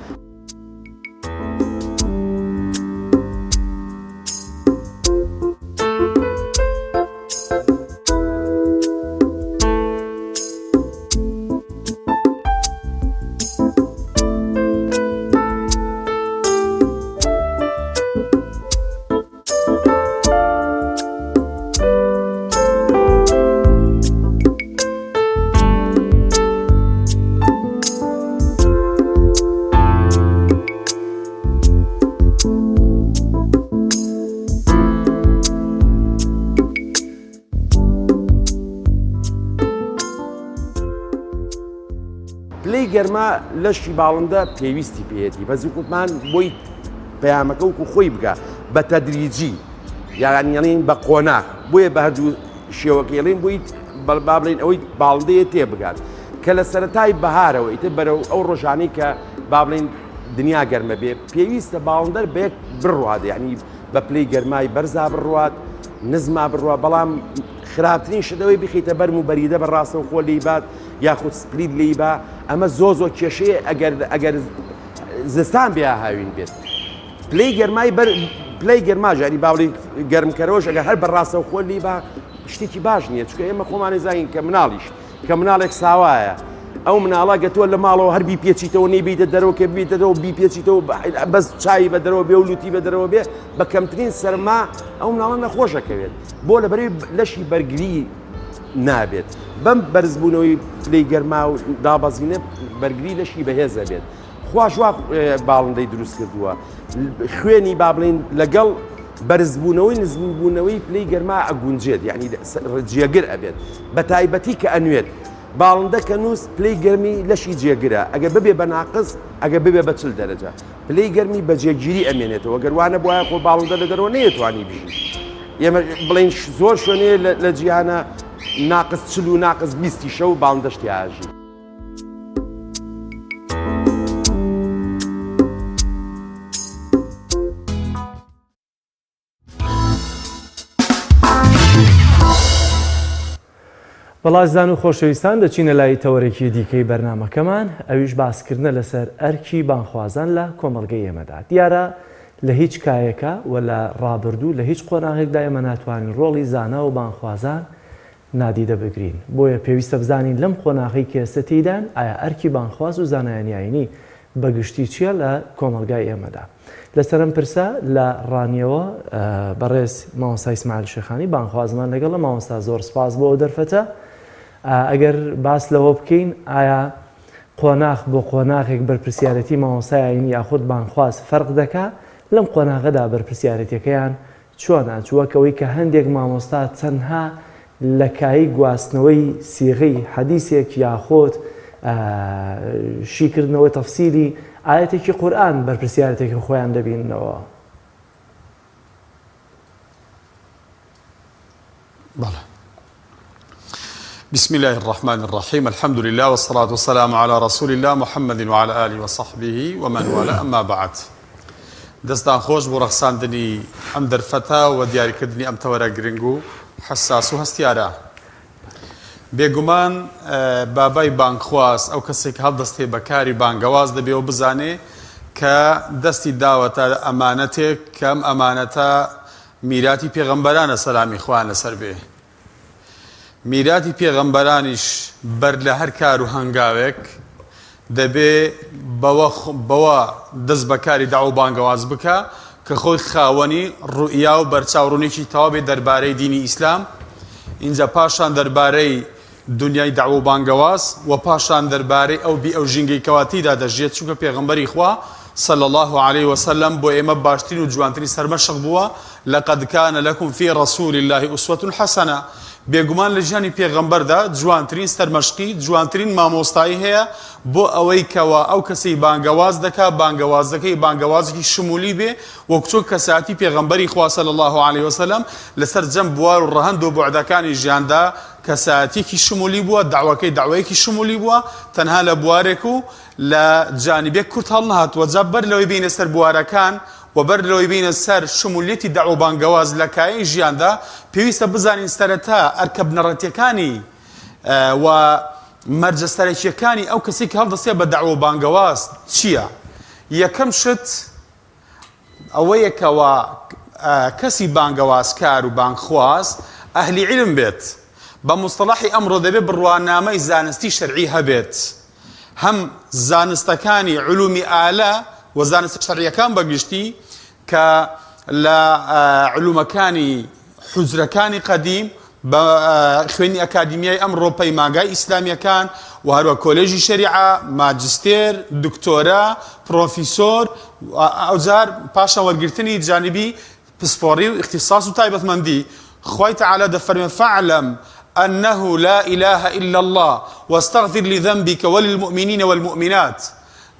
پلەی گەرما لەشی باڵندە پێویستی پێێتی بەزیکوتمان بۆی پەیامەکە وکو خۆی بگە بە تەدریجی یانیڵین بە قۆناغ بۆیە بە هەردوو شێوەکەڵین بۆی با بڵین ئەوەی باڵندەیە تێبگات کە لە سەرەتای بەهارەوە ئیتر بەرەو ئەو ڕۆژانەی کە با بڵین دنیا گەرمە بێ پێویستە باڵندەر بێک بڕوات یعنی بە پلەی گەرمای بەرزا بڕوات نزما بڕوە بەڵام خراپترین شتەوەی بخیتە بەرم و بەریدە بەڕاستەوە خۆ لیبات یاخود سپلید لیبا ئەمە زۆ کێشەیە ئەگەر زستان بیا هاوین بێت پلەی گەرمای پلەی گەرماژانی باڵی گەرمکەرەوەش ئەگەر هەر بەڕاستەوە خۆ لیبا شتێکی باش نییە چکە ئێمە خۆمانی زانین کە مناڵیش کە مناڵێک ساوایە ئەو مناڵە گەتووە لە ماڵەوە هەر بیپێچیتەوە نەیبیتە دەرەوە کە ببیتەوە بیپێچیتەوە بەس چای بە دەرەوە بێ و لوتی بە دەرەوە بێ بە کەمترین سەرما ئەو مناڵە نەخۆشەکەوێت بۆ لەبەرەوەی لەشی بەرگری نابێت بەم بەرزبوونەوەی پلەی گەرما و دابەزینە بەرگری لەشی بەهێزە بێت خوش وا باڵندەی دروست کردووە خوێنی با بڵین لەگەڵ بەرزبوونەوەی نزمبوونەوەی پلەی گەرما ئەگونجێت یعنی جێگر ئەبێت بە تایبەتی کە ئەنوێت باڵندە کە نووس پلەی گەرمی لەشی جێگرە ئەگە ببێ بە ناقص ئەگە ببێ بە 40 دەرەجە پلەی گەرمی بە جێگیری ئەمێنێتەوە گەروانە بواە خۆ باڵندە لە دەرەوە نەیەتوانی بژی ئێمە بڵین زۆر شوێنەیە لە جیهانە ناقص 40 و ناقص 20 شەو باڵندەشتی ئاژی بەڵازدان و خۆشەویستان دەچینە لای تەوەرێکی دیکەی بەرنمەکەمان ئەویش باسکردنە لەسەر ئەرکی بانخوازان لە کۆمەڵگەی ئێمەدا. دیارە لە هیچ کایەکە و لە ڕابردوو لە هیچ قۆناغێکدا ئێمە ناتوانین ڕۆڵی زانا و بانخوازان نادیدە بگرین. بۆیە پێویستە بزانین لەم قۆناغی کە ئێستا تێدان ئایا ئەرکی بانخواز و زانایانیایی بەگشتی چییە لە کۆمەلگای ئێمەدا. لەسەرم پرسە لە ڕانیەوە بەڕێز مامۆستا ئیسماعیل شێخانی بانخوازمان لەگەڵ لە مامۆستا زۆر سپاس بۆ دەرفەتە. ئەگەر باس لەوە بکەین ئایا قۆناغ بۆ قۆناغێک بەرپرسیارەتی مامۆستای ئاینی یاخود بانخواز فەرق دەکا لەم قۆناغەدا بەرپرسیارەتیەکەیان چۆنە چوەکەوەی کە هەندێک مامۆستا تەنها لە کایی گواستنەوەی سیغەی حەدیثێک یاخۆت شیکردنەوەی تەفسیری ئاەتێکی قورئان بەرپرسیارەتێکی خۆیان دەبینەوە. بەڵێ. بسم الله الرحمن الرحيم الحمد لله والصلاة والسلام على رسول الله محمد وعلى آله وصحبه ومن والاه أما بعد دەستان خۆش بۆ ڕەخساندنی ئەم دەرفەتە و دیاریکردنی ئەم تەوەرە گرنگ و حساس و هەستیارە. بێگومان بابای بانگخواز ئەو کەسێک هەڵدەستێ بەکاری بانگەواز دەبێ و بزانێ کە دەستی داوەتە ئەمانەتێک کە ئەم ئەمانەتە میراتی پێغەمبەرانە سەلامی خوان لەسەر بێ. میراتی پێغەمبەرانیش بەر لە هەر کار و هەنگاوێک دەبێ بەوە دەست بەکاری داو بانگەواز بکە کە خۆی خاوەنی ڕوئیا و بەرچاوڕوونێکی تەواو بێ دەربارەی دینی ئیسلام، اینجا پاشان دەربارەی دنیای داو بانگەواز و پاشان دەربارەی ئەو بی ئەو ژینگەی کەواتیدا دەژێت چونکە پێغەمبەری خوا صلى الله عليه وسلم بۆ ئێمە باشترین و جوانترین سەرمەشق بووە. لقد كان لكم في رسول الله أسوة حسنة. بێگومان لە ژیانی پێغەمبەردا جوانترین سەرمەشقی جوانترین مامۆستایی هەیە بۆ ئەوەی کەوا ئەو کەسەی بانگەواز دەکا بانگەوازەکەی بانگەوازێکی شمولی بێ وەک چۆن کەساتی پێغەمبەری خوا صلی الله عليه وسلم لەسەر جەم بوار و ڕەهەند و بوعدەکانی ژیاندا کەساتێکی شمولی بووە، داواکەی داوایەکی شمولی بووە، تەنها لە بوارێک و لە جانیبێک کورت هەڵ نەهاتووە. جا بەر لەوەی بینە سەر بوارەکان و بەر لەوەی بینە سەر شمولیەتی داو بانگەواز لە کایەی ژیاندا پێویستە بزانین سەرەتا ئەرکە بنەڕەتیەکانی و مەرجەستەرێکیەکانی ئەو کەسێک هەڵدەستێ بە داو بانگەواز چییە؟ یەکەم شت ئەوەیەکەوە کەسی بانگەوازکار و بانگخواز ئەهلی علم بێت. بە مستەڵاحی ئەمڕۆ دەبێ بڕوانامەی زانستی شەرعی هەبێت، هەم زانستەکانی علومی ئالە و زانستە شەرعیەکان بەگشتی کە لە علومەکانی حوزرەکانی قەدیم بە خوێنی ئەکادیمیای ئەمڕۆ پەیمانگای ئیسلامیەکان و هەروە کۆلێژی شەریعە، ماجستێر، دکتۆرا، پرۆفیسۆر، ئەوجار پاشان وەرگرتنی جانبی پسپۆڕی و اختصاص و تایبەتمەندی. خوای تەعالا دەفەرمێ فاعلم أنه لا إله إلا الله واستغفر لذنبك وللمؤمنين والمؤمنات.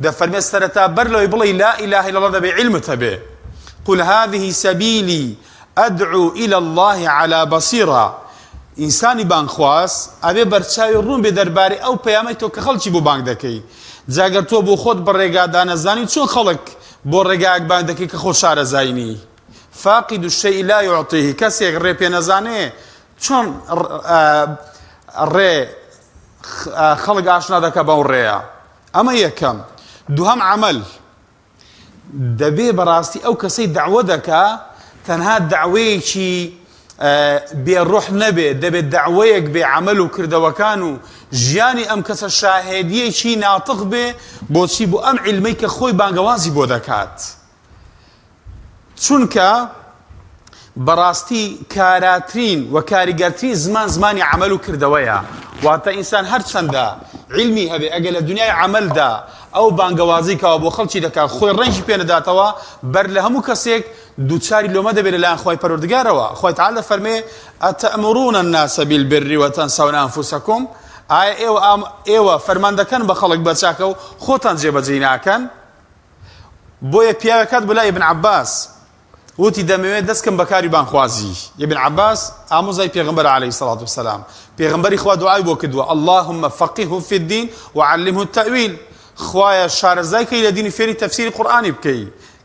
دەفەرمێ سەرەتا بەر لەوەی بڵێ لا إله إلا الله دەبێ علمت هەبێ. قل هذه سبيلي أدعو إلى الله على بصيرة. ئینسانی بانگخواز ئەبێ بەرچاوی ڕوون بێ دەربارەی ئەو پەیامەی تۆ کە خەڵکی بۆ بانگ دەکەی. جاگەر تۆ بۆ خۆت بە ڕێگادا نەزانی چۆن خەڵک بۆ ڕێگایەک بانگ دەکەی کە خۆ شارەزایینی. فاقد الشيء لا يعطيه. کەسێک ڕێ پێ نەزانێ چۆن ڕێ خەڵک ئاشنا دەکە بەو ڕێیە. ئەمە یەکەم. دووهەم عەمەل دەبێ بەڕاستی ئەو کەسەی داوە دەکا تەنها داوەیەکی بێڕوح نەبێ، دەبێت داوەیەک بێ عەمەل و کردەوەکان و ژیانی ئەم کەسە شاهێدیەکی ناتق بێ بۆچی بۆ ئەم عیلمەی کە خۆی بانگەوازی بۆ دەکات. چونکە بەڕاستی کاراترین و کاریگەرترین زمان زمانی عەمەل و کردەوەیە. واتە ئینسان هەرچەندە علمی هەبێ ئەگە لە دنیای عەمەلدا ئەو بانگەوازی کەوە بۆ خەڵکی دەکات خۆی ڕەنگی پێ نەداتەوە بەر لە هەموو کەسێک دووچاری لۆمە دەبێت لەلایەن خۆی پەروەردگارەوە. خۆی تەعالا دەفەرمێ ئەتەئمڕون الناس بالبر وتنسون أنفسكم. ئایا ئێوە فەرمان دەکەن بە خەڵک بە چاکە و خۆتان جێبەجێ ناکەن؟ بۆیە پیاوەکەت بەلای ئیبن عەباس وتی دەمەوێت دەستکەم بەکاری بانخوازی. ئیبن عەباس ئامۆزای پێغەمبەر عەلەیهی سەڵات وسەلام. پێغەمبەری خوا دوعای بۆ کردووە اللهم فقهه في الدين وعلمه التأويل. خوایە شارەزای کەی لە دینی فێری تەفسیری قورئانی بکەی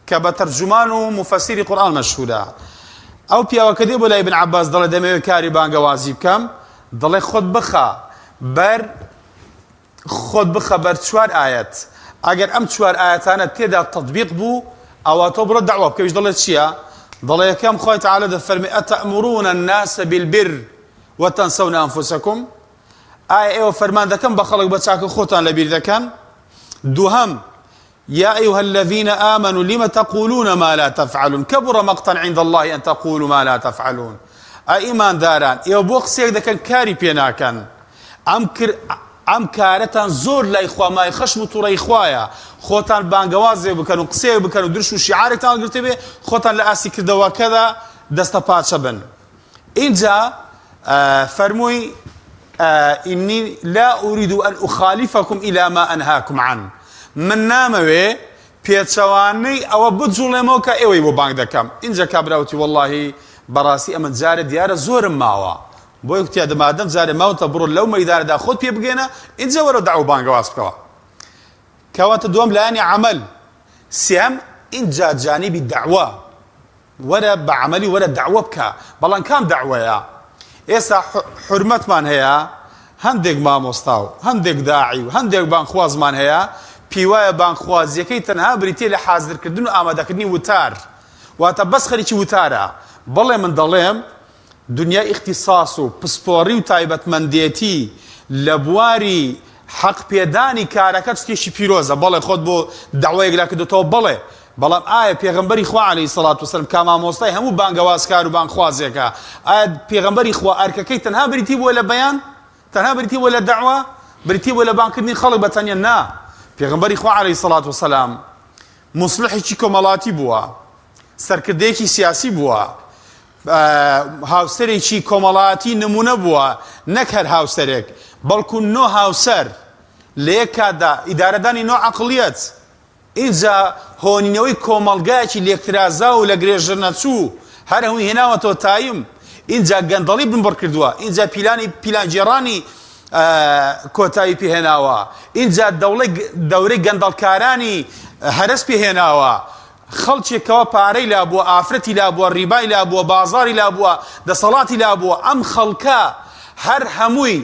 کە بە تەرجومان و مفەسیری قورئان مەشهورە. ئەو پیاوەکە دێ بۆ لای ئیبن عەباس دەڵێ دەمەوێت کاری بانگەوازی بکەم. دەڵێ خۆت بخە بەر 4 ئاەت ئەگەر ئەم 4 ئاەتانە تێدا تەطبیق بوو ئەوە تۆ بڕۆ دەعوا بکەویش دەڵێت چییە؟ دەڵێ یەکەم خۆی تەعالە دەفەرمێ ئەتەئمورون الناس بالبر وتنسون أنفسكم ئایا ئێوە فەرمان دەکەن بە خەڵک بە چاکە خۆتان لەبیر دەکەن؟ دووهەم يا أيها الذين آمنوا لم تقولون ما لا تفعلون كبر مقتا عند الله أن تقولوا ما لا تفعلون إيمان داران إيو بو قسيك دكن كاري بيناكن ئەم کارەتان زۆر لای خوا مای خەشم و تووڕەی خوایە خۆتان بانگەوازێ بکەن و قسەیە بکەن و درش و شیعارێکتان گرتێ بێ خۆتان لە ئاسی کردەوەکەدا دەستە پاچە بن. اینجا فەرمووی إني لا أريد أن أخالفكم إلى ما أنهاكم عنه من نامەوێ پێچەوانەی ئەوە بجوڵێمەوە کە ئێوەی بۆ بانگ دەکەم. اینجا کابراوتی واللهی بەڕاستی ئەمە جارە دیارە زۆرم ماوە بۆ یەکتیا دەمادەم جارێ ماوەتە بڕۆ لەو مەیدانەدا خۆت پێ بگەێنە اینجا وەرە داوا بانگەواز بکەوە. کەواتە دووەم لایەنی عەمەل. سێم اینجا جانیبی داوا وەرە بە عەمەلی وەرە داوا بکە. بەڵام کام داوایە؟ ئێستا حورمەتمان هەیە هەندێک مامۆستا و هەندێک داعی و هەندێک بانخوازمان هەیە پیوایە بانخوازیەکەی تەنها بریتێ لە حازرکردن و ئامادەکردنی وتار واتە بەس خەریکی وتارە. بەڵێ من دەڵێم دنیای اختصاص و پسپۆڕی و تایبەتمەندێتی لە بواری حەق پێدانی کارەکە شتێکی پیرۆزە. بەڵێ خۆت بۆ داوایەک لا کردوتەوە بەڵێ بەڵام ئایا پێغەمبەری خوا عەلەیهی سەڵات وسەلام کا مامۆستای هەموو بانگەوازکار و بانخوازێکە ئایا پێغەمبەری خوا ئەرکەکەی تەنها بریتی بووە لە بەیان؟ تەنها بریتی بووە لە داوا؟ بریتی بووە لە بانکردنی خەڵک بەتەنیا نا. پێغەمبەری خوا عەلەیهی سەڵات وسەلام موسڵحێکی کۆمەڵاتی بووە، سەرکردەیەکی سیاسی بووە، هاوسەرێکی کۆمەڵاتی نمونە بووە، نەک هەر هاوسەرێک بەڵکو نۆ هاوسەر لە یەک کاتدا ئیدارەدانی نۆ عەقڵیەت. اینجا هۆنینەوەی کۆمەڵگایەکی لێکترازا و لە گرێژە نەچوو هەر هەمووی هێناوەتەوە تایم. اینجا گەندەڵی بنبڕ کردووە، اینجا پیلانجێڕانی کۆتایی پێهێناوە، اینجا دەورەی گەندەڵکارانی هەرس پێهێناوە، خەڵکێکەوە پارەی لا بووە، ئافرەتی لا بووە، ڕیبای لا بووە، بازاری لا بووە، دەسەڵاتی لا بووە. ئەم خەڵکە هەر هەمووی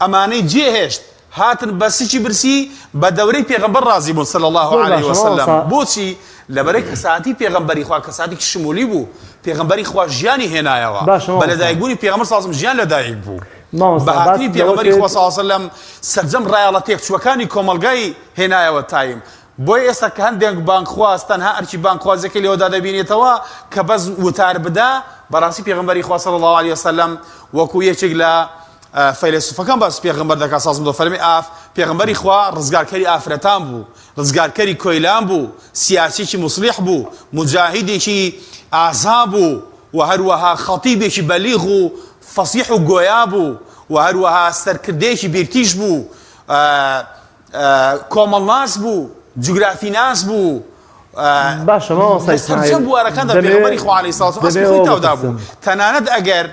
ئەمانەی جێهێشت هاتن بەسیکی برسی بە دەورەی پێغەمبەر ڕازی بوون صلی الله علیه وسلم. بۆچی؟ لەبەرەی کەساتی پێغەمبەری خوا کەساتێکی شمولی بوو، پێغەمبەری خوا ژیانی هێنایەوە، بە لەدایکبوونی پێغەمبەر صلی الله علیه وسلم ژیان لەدایک بوو. بەهاتنی پێغەمبەری خوا صلی الله علیه وسلم سەرجەم ڕایەڵە تێکچووەکانی کۆمەلگای هێنایەوە تایم. بۆی ئێستا کە هەندێک بانکخواز تەنها ئەرکی بانکخوازەکەی لێوەدا دەبینێتەوە کە بەس وتار بدا. بەڕاستی پێغەمبەری خوا صلی الله علیه وسلم وەکو یەکێک لە فەیلسوفەکان باس پێغەمبەر دەکات سازم دۆ فەرمی پێغەمبەری خوا ڕزگارکەری ئافرەتان بوو، ڕزگارکەری کۆیلان بوو، سیاسیکی موسڵح بوو، مجاهیدێکی ئازا بوو و هەروەها خەتیبێکی بەلیغ و فەسیح و گۆیا بوو و هەروەها سەرکردەیەکی بێرتیش بوو، کۆمەڵناس بوو، جوگرافیناس بوو. باشە مامۆستا ئیسماعیل بوارەکاندا پێغەمبەری خوا عەلەیهی سەڵات وسەلام تاودا بوو. تەنانەت ئەگەر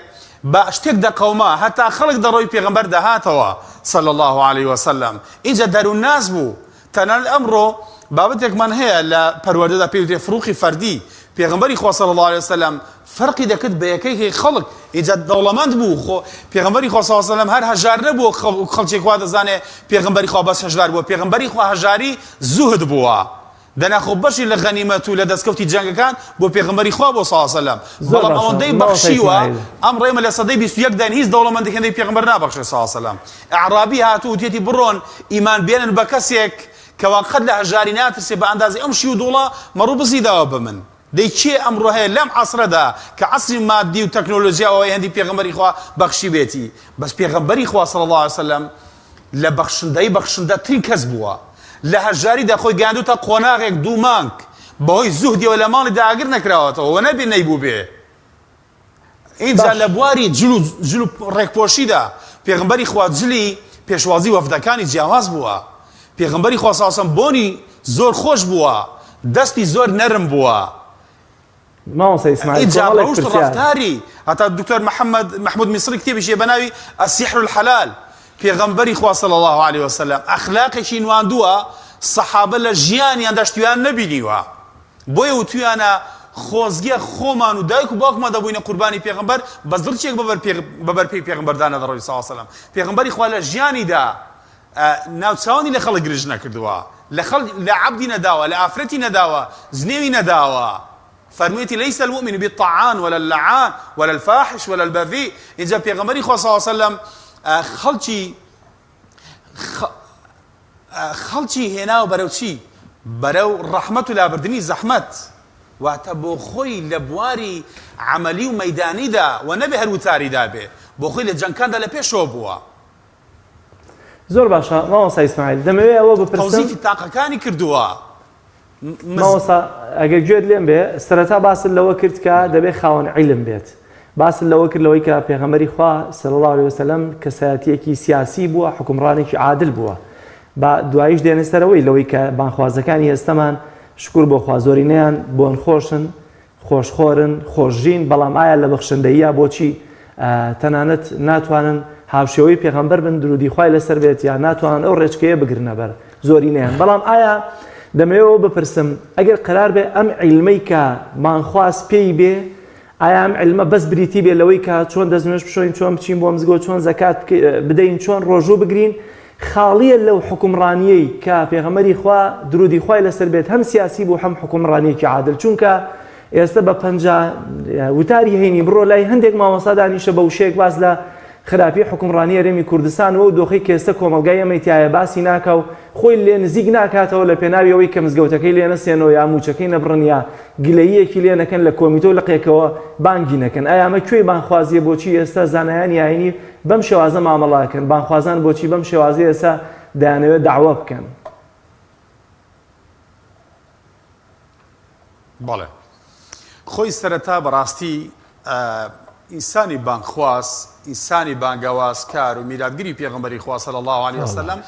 بە شتێک دەقەوما هەتا خەڵک دەڕۆی پێغەمبەر دەهاتەوە صلی الله علیه وسلم. اینجا دەروونناس بوو. تەنانەت ئەمڕۆ بابەتێکمان هەیە لە پەروەردەدا پێی وتێ فرووقی فەردی. پێغەمبەری خوا صلی الله علیه وسلم فەرقی دەکرد بە یەکەی خەڵک. اینجا دەوڵەمەند بوو، خۆ پێغەمبەری خوا صلی الله علیه وسلم هەر هەژار نەبووە خەڵکێک وا دەزانێ پێغەمبەری خوا بەس هەژار بووە. پێغەمبەری خوا هەژاری زوهد بووە، دەناخۆ بەشی لە غەنیمەت و لە دەستکەوتی جەنگەکان بۆ پێغەمبەری خوا بۆ صلی الله علیه وسلم. بەڵام ئەوەندەی بەخشیوە ئەم ڕێمە لە سەدەی 21 دان هیچ دەوڵەمەندێک هێندەی پێغەمبەر نابەخشێ صلی الله علیه وسلم. ئەعرابی هاتوو وتێتی بڕۆن ئیمان بێنن بە کەسێک کەوا قەت لە هەژاری ناترسێ بە ئەندازی ئەم شی و دوڵە مەڕوو بزیداوە بە من. دەی چێ ئەمڕۆ هەیە لەم عەسرەدا کە عەسری مادی و تەکنۆلۆژیاوەی هەندی پێغەمبەری خوا بەخشی بێتی. بەس پێغەمبەری خوا صلی الله علیه وسلم لە بەخشندەی بەخشندەترین کەس بووە. لە هەژاریدا خۆی گاندوتە قۆناغێک دوو مانگ بەهۆی زوهدیەوە لە ماڵی داگر نەکراوەتەوە و نەبێ نەیبوو بێ. اینجا لە بواری جل و ڕێکپۆشیدا پێغەمبەری خوا جلی پێشوازی وەفدەکانی جیاواز بووە. پێغەمبەری خوا صلی الله علیه وسلم بۆنی زۆر خۆش بووە، دەستی زۆر نەرم بووە. مامۆستا ئیسماعیل اینجا ڕەوشت ڕەفتاری هەتا دکتۆر محمود میسری کتێبیشی بەناوی السحر الحلال. پێغەمبەری خوا صلی الله علیه وسلم ئەخلاقێکی نواندووە سەحابە لە ژیانیاندا شتیان نەبینیوە. بۆیە وتویانە خۆزگە خۆمان و دایک و باوکمان دەبووینە قوربانی پێغەمبەر بە زڵچێک بەبەر پێی پێغەمبەردانە دەڕۆی ساسەلەم پێغەمبەری خوا لە ژیانیدا ناوچاوانی لە خەڵک گرژ نەکردووە لە عەبدی نەداوە لە ئافرەتی نەداوە زنێوی نەداوە فەرموویەتی لەیسە المؤمن بالطعان ولا اللعان ولا الفاحش ولا البذيء اینجا پێغەمبەری خوا صلی الله علیه وسلم خەڵکی هێناوە بەرەو چی بەرەو ڕەحمەت و لابردنی زەحمەت واتە بۆ خۆی لە بواری عەمەلی و مەیدانیدا و نەبێ هەر وتاریدا بێ بۆ خۆی لە جەنگەکاندا لە پێشەوە بووە زۆر باشە مامۆستا ئیسماعیل دەمەوێت ئەوە بپرسم تەوزیفی تاقەکانی کردووە مامۆستا ئەگەر گوێت لێم بێ سەرەتا باسن لەوە کرد کە دەبێت خاوەن عیلم بێت باسن لەوە کرد لەوەی کە پێغەمبەری خوا صلی الله علیه وسلم کەسایەتیەکی سیاسی بووە حکومڕانێکی عادل بووە با دواییش دێنە سەرەوەی لەوەی کە بانخوازەکانی ئێستەمان شکر بۆ خوا زۆرینەیان بۆن خۆشن خۆشخۆرن خۆشژین بەڵام ئایا لە بەخشندەیە بۆچی تەنانەت ناتوانن هاوشێوەی پێغەمبەر بن درودی خوای لەسەر بێت یا ناتوانن ئەو ڕێچکەیە بگرنە بەر زۆرینەیان بەڵام ئایا دەمەوێتەوە بپرسم ئەگەر قرار بێ ئەم عیلمەی کە مانخواست پێی بێ ئایا ئەم عیلمە بەس بریتی بێ لەوەی کە چۆن دەستنوێژ بشۆین چۆن بچین بۆ مزگەوت چۆن زەکات بدەین چۆن ڕۆژوو بگرین خاڵیە لەو حکومڕانیەی کە پێغەمبەری خوا درودی خوای لەسەر بێت هەم سیاسی بوو هەم حکومڕانیەکی عادل چونکە ئێستا بە پەنجا وتاری هەینی بڕۆ لای هەندێک مامۆستا دانیشە بە وشەیەک باس لە خراپی حکومڕانی هەرێمی کوردستانەوە و دۆخی کە ئێستا کۆمەلگای ئەمەیتیایە باسی ناکە و خۆی لێ نزیک ناکاتەوە لە پێناویەوەی کە مزگەوتەکەی لێ نەسێنەوە یا موچەکەی نەبڕن یا گلەییەکی لێ نەکەن لە کۆمیتۆ و لەقێکەوە بانگی نەکەن ئایا ئەمە کوێی بانخوازیە بۆچی ئێستا زانایان یاینی بەم شێوازە مامەڵاکەن بانخوازان بۆچی بەم شێوازی ئێستا دەیانەوێت داوا بکەن بەڵێ خۆی سەرەتا بەڕاستی ئینسانی بانخواز ئینسانی بانگەوازکار و میراتگیری پێغەمبەری خوا صلی الله علیه وسلم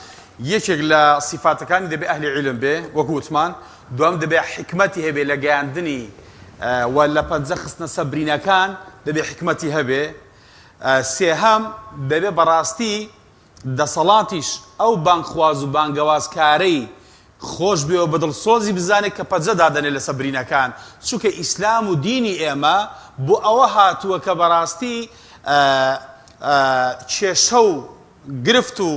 یەکێک لە سیفاتەکانی دەبێ ئەهلی عیلم بێ وەکو وتمان دوام دەبێ حکمەتی هەبێ لە گەیاندنی و لە پەنجە خستنە سەبرینەکان دەبێ حکمەتی هەبێ سێهەم دەبێ بەڕاستی دەسەڵاتیش ئەو بانخواز و بانگەوازکارەی خۆش بێەوە بەدڵسۆزی بزانێت کە پەنجە دادەنێت لە سەبرینەکان چونکە ئیسلام و دینی ئێمە بۆ ئەوە هاتووە کە بەڕاستی کێشە و گرفت و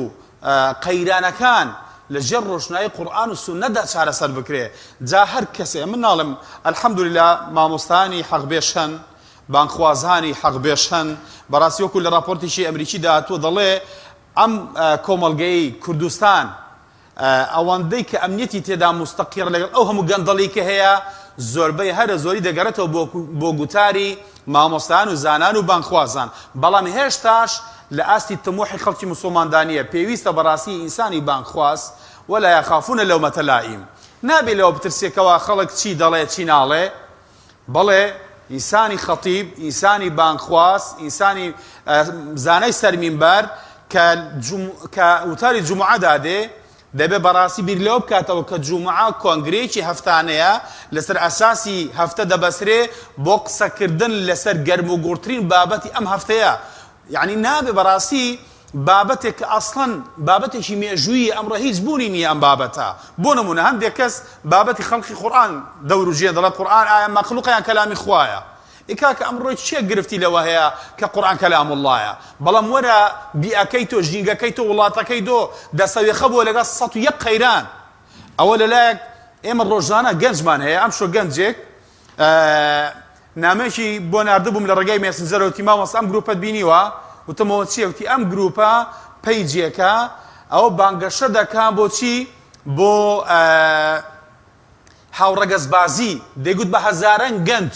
قەیرانەکان لە ژێر ڕۆشنایی قورئان و سونەدا چارەسەر بکرێ جا هەر کەسێ من ناڵم ئەلحەمدولیلا مامۆستانی حەقبێش هەن بانخوازانی حەقبێش هەن بەڕاستی وەکو لە راپۆرتێکی ئەمریکی داهاتووە دەڵێ ئەم کۆمەڵگەی کوردستان ئەوەندەی کە ئەمنیەتی تێدا مستەقیر لەگەڵ ئەو هەموو گەندەڵی کە هەیە زۆربەی هەرە زۆری دەگەڕێتەوە بۆ گوتاری مامۆستایان و زانان و بانخوازان بەڵام هێشتاش لە ئاستی تموحی خەڵکی موسڵماندانیە پێویستە بەڕاستی ئینسانی بانخواز ولا یخافونە لەومەتە لائیم نابێت لەوە بترسێکەوە خەڵک چی دەڵێ چی ناڵێ بەڵێ ئینسانی خەتیب ئینسانی بانخواز ئینسانی زانای سەرمینبەر کە وتاری جومعە دادێ دەبێ بەڕاستی بیر لەوە بکاتەوە کە جومعە کۆنگرێکی هەفتانەیە لەسەر ئەساسی هەفتە دەبەسرێ بۆ قسەکردن لەسەر گەرموگوڕترین بابەتی ئەم هەفتەیە یعنی نابێ بەڕاستی بابەتێک کە ئەسڵەن بابەتێکی مێژووی ئەمڕۆ هیچ بوونی نییە ئەم بابەتە بۆ نمونە هەندێک کەس بابەتی خەڵکی قورئان دەور و ژێر دەڵێت قورئان ئایا مەخلوقە یان کەلامی خوایە ئیکاکە ئەمڕۆی چێ گرفتی لەوە هەیە کە قورئان کەلام اللهە بەڵام وەرە بیئەکەی تۆ ژینگەکەی تۆ وڵاتەکەی تۆ دەسەوێخە بۆ لەگەڵ 101 قەیران ئەوە لەلایەک ئێمە ڕۆژانە گەنجمان هەیە ئەم شۆ گەنجێک نامەیەکی بۆ ناردبووم لە ڕێگای مێسنجەرەوە وتی مامۆستا ئەم گروپەت بینیوە وتمەوە چییە وتی ئەم گروپە پەیجێکە ئەوە بانگەشە دەکا بۆچی بۆ هاوڕەگەزبازی دەیگوت بە هەزاران گەنج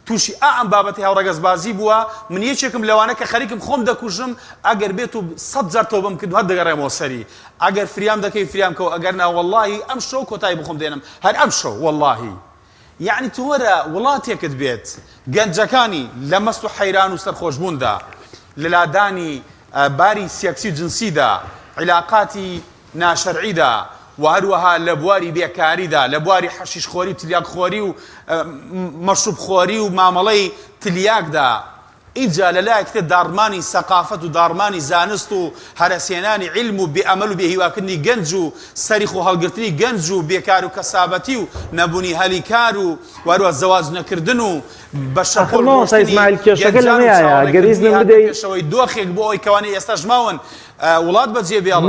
تووشی ئەم بابەتی هاوڕەگەزبازی بووە من یەکێکم لەوانە کە خەریکم خۆم دەکوژم ئەگەر بێت و 100 جار تۆبەم کرد هەر دەگەڕێمەوە سەری ئەگەر فریام دەکەی فریام کەەوە ئەگەر نا وەڵڵاهی ئەم شەو کۆتایی بخۆم دێنم هەر ئەم شەو وەڵڵاهی یعنی تو وەرە وڵاتێکت بێت گەنجەکانی لە مەست و حەیران و سەرخۆشبووندا لە لادانی باری سیاسی جنسیدا علاقاتی ناشەرعیدا و هەروەها لە بواری بێکاریدا لە بواری حەشیشخۆری و تلیاکخۆری و مەشروبخۆری و مامەڵەی تلیاکدا ئینجا لەلایەک تر داڕمانی سەقافەت و داڕمانی زانست و هەرەسێنانی علم و بێئەمەل و بێهیواکردنی گەنج و سەریخ و هەڵگرتنی گەنج و بێکار و کەسابەتی و نەبوونی هەلی کار و واروە زەواج نەکردن و بە شەپۆڵشەوەی دۆخێک بۆ ئەوی کەوانەی ئێستا ژماون وڵات بەجێ بێڵ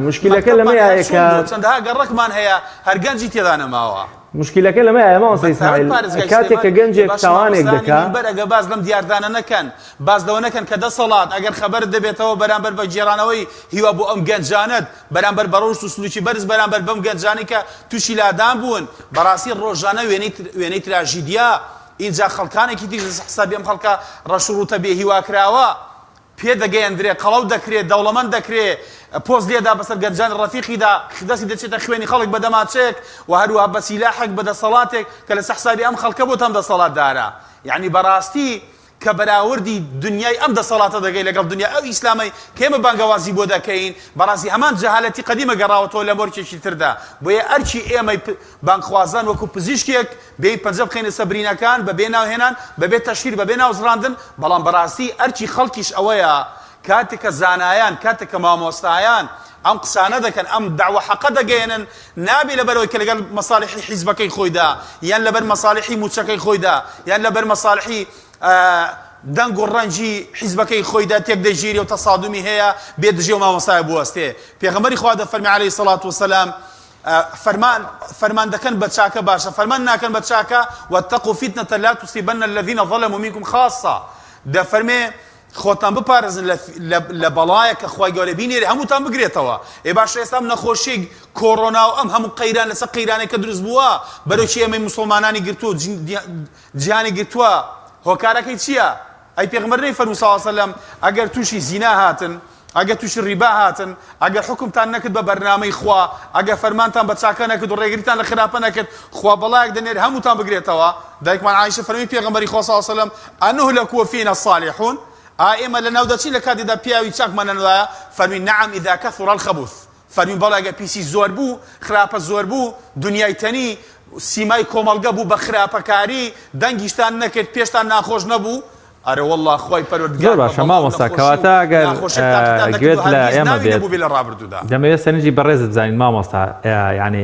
مشکلەکە لەمەیە کە چەندەها گەڕەکمان هەیە هەر گەنجی تێدا نەماوە مشکلەکە لەمەیە مامۆستا ئیسماعیل کاتێک کە گەنجێک تاوانێک دەکات بەرەگە باز لەم دیاردانە نەکەن باز لەوە نەکەن کە دەسەڵات ئەگەر خەبەر دەبێتەوە بەرامبەر بە جێرانەوەی هیوا بۆ ئەم گەنجانت بەرامبەر بە ڕۆژ و سلوکی بەرز بەرامبەر بەم گەنجانی کە تووشی لادان بوون بەڕاستی ڕۆژانە وێنەی تراژیدیا ئینجا خەڵکانێکی تر حسابی ئەم خەڵکە ڕەشوڕوتە بێ هیواکراوە پێ دەگەیەندرێ قەڵەو دەکرێت دەوڵەمەند دەکرێت پۆست لێدا بەسەر گەنجان ڕەفیقیدا دەستی دەچێتە خوێنی خەڵک بە دەماچێک و هەروەها بە سیلاحێک بە دەسەڵاتێک کە لە حسابی ئەم خەڵکە بۆ تەم دەسەڵاتدارە یعنی بەڕاستی کە بەراوردی دنیای ئەم دەسەڵاتە دەگەی لەگەڵ دنیا ئەو ئیسلامی کێمە بانگەوازی بۆ دەکەین بەڕاستی هەمان جەهالەتی قەدیمە گەڕاوەتەوە لە مۆرچێکی تردا بۆیە ئەرچی ئێمەی بانگخوازان وەکو پزیشکێک بێ پەنجە بخەینە سەبرینەکان بەبێ ناوهێنان بەبێ تەشهیر بەبێ ناوزڕاندن بەڵام بەڕاستی ئەرچی خەڵکیش ئەوەیە کاتێککە زانایان کاتێککە مامۆستایان ئەم قسانە دەکەن ئەم داوە حەقە دەگەێنن نابێ لەبەرەوەی کە لەگەڵ مەساڵحی حیزبەکەی خۆیدا یان لەبەر مەساڵحی موچەکەی خۆیدا یان لەبەر مەساڵحی دەنگ و ڕەنجی حیزبەکەی خۆیدا تێک دەژیری و تەسادمی هەیە بێ دژێ و مامۆستایە بوەستێ پێغەمبەری خوا دەفەرمی عەلەیهی سەڵات وسەلام فەرمان دەکەن بە چاکە باشە فەرمان ناکەن بە چاکە واتقوا فتنة لا تصيبن الذين ظلموا منكم خاصة دەفەرمێ خۆتان بپارێزن لە بەڵایە کە خوای گەورە بینێری هەمووتان بگرێتەوە ئێ باش ئێستا ئەم نەخۆشی کۆڕۆنا و ئەم هەموو قەیران لەسەر قەیرانێک کە دروست بووە بەرەوچی ئێمەی موسڵمانانی گرتووە جیهانی گرتووە هۆکارەکەی چییە؟ ئەی پێغەمبەر نەیفەرمووی صلی الله علیه وسلم ئەگەر تووشی زینا هاتن ئەگەر تووشی ڕیبا هاتن ئەگەر حکومتان نەکرد بە بەرنامەی خوا ئەگەر فەرمانتان بە چاکە نەکرد و ڕێگریتان لە خراپە نەکرد خوا بەڵایەک دەنێر هەمووتان بگرێتەوە دایکمان عایشە فەرمی پێغەمبەری خوا صلی الله علیه وسلم ئەنهلك وفینا الصالحون ئێمە لە ناو دەچین لە کاتێکدا پیاوی چاکمانە نوایە فەرمی نەعەم ئیذا کەثر الخەبوث فەرمی بەڵێ ئەگەر پیسی زۆر بوو خراپە زۆر بوو دنیای تەنی سیمای کۆمەڵگە بوو بە خراپەکاری دەنگیشتان نەکرد پێشتان ناخۆش نەبوو ئەرە وەڵڵا خۆی پەروەردگار زۆر باشە مامۆستا کەواتە ئەگەر گوێت لە ئێمە بێت دەمەوێت سەرنجی بەڕێزت بزانین مامۆستا یعنی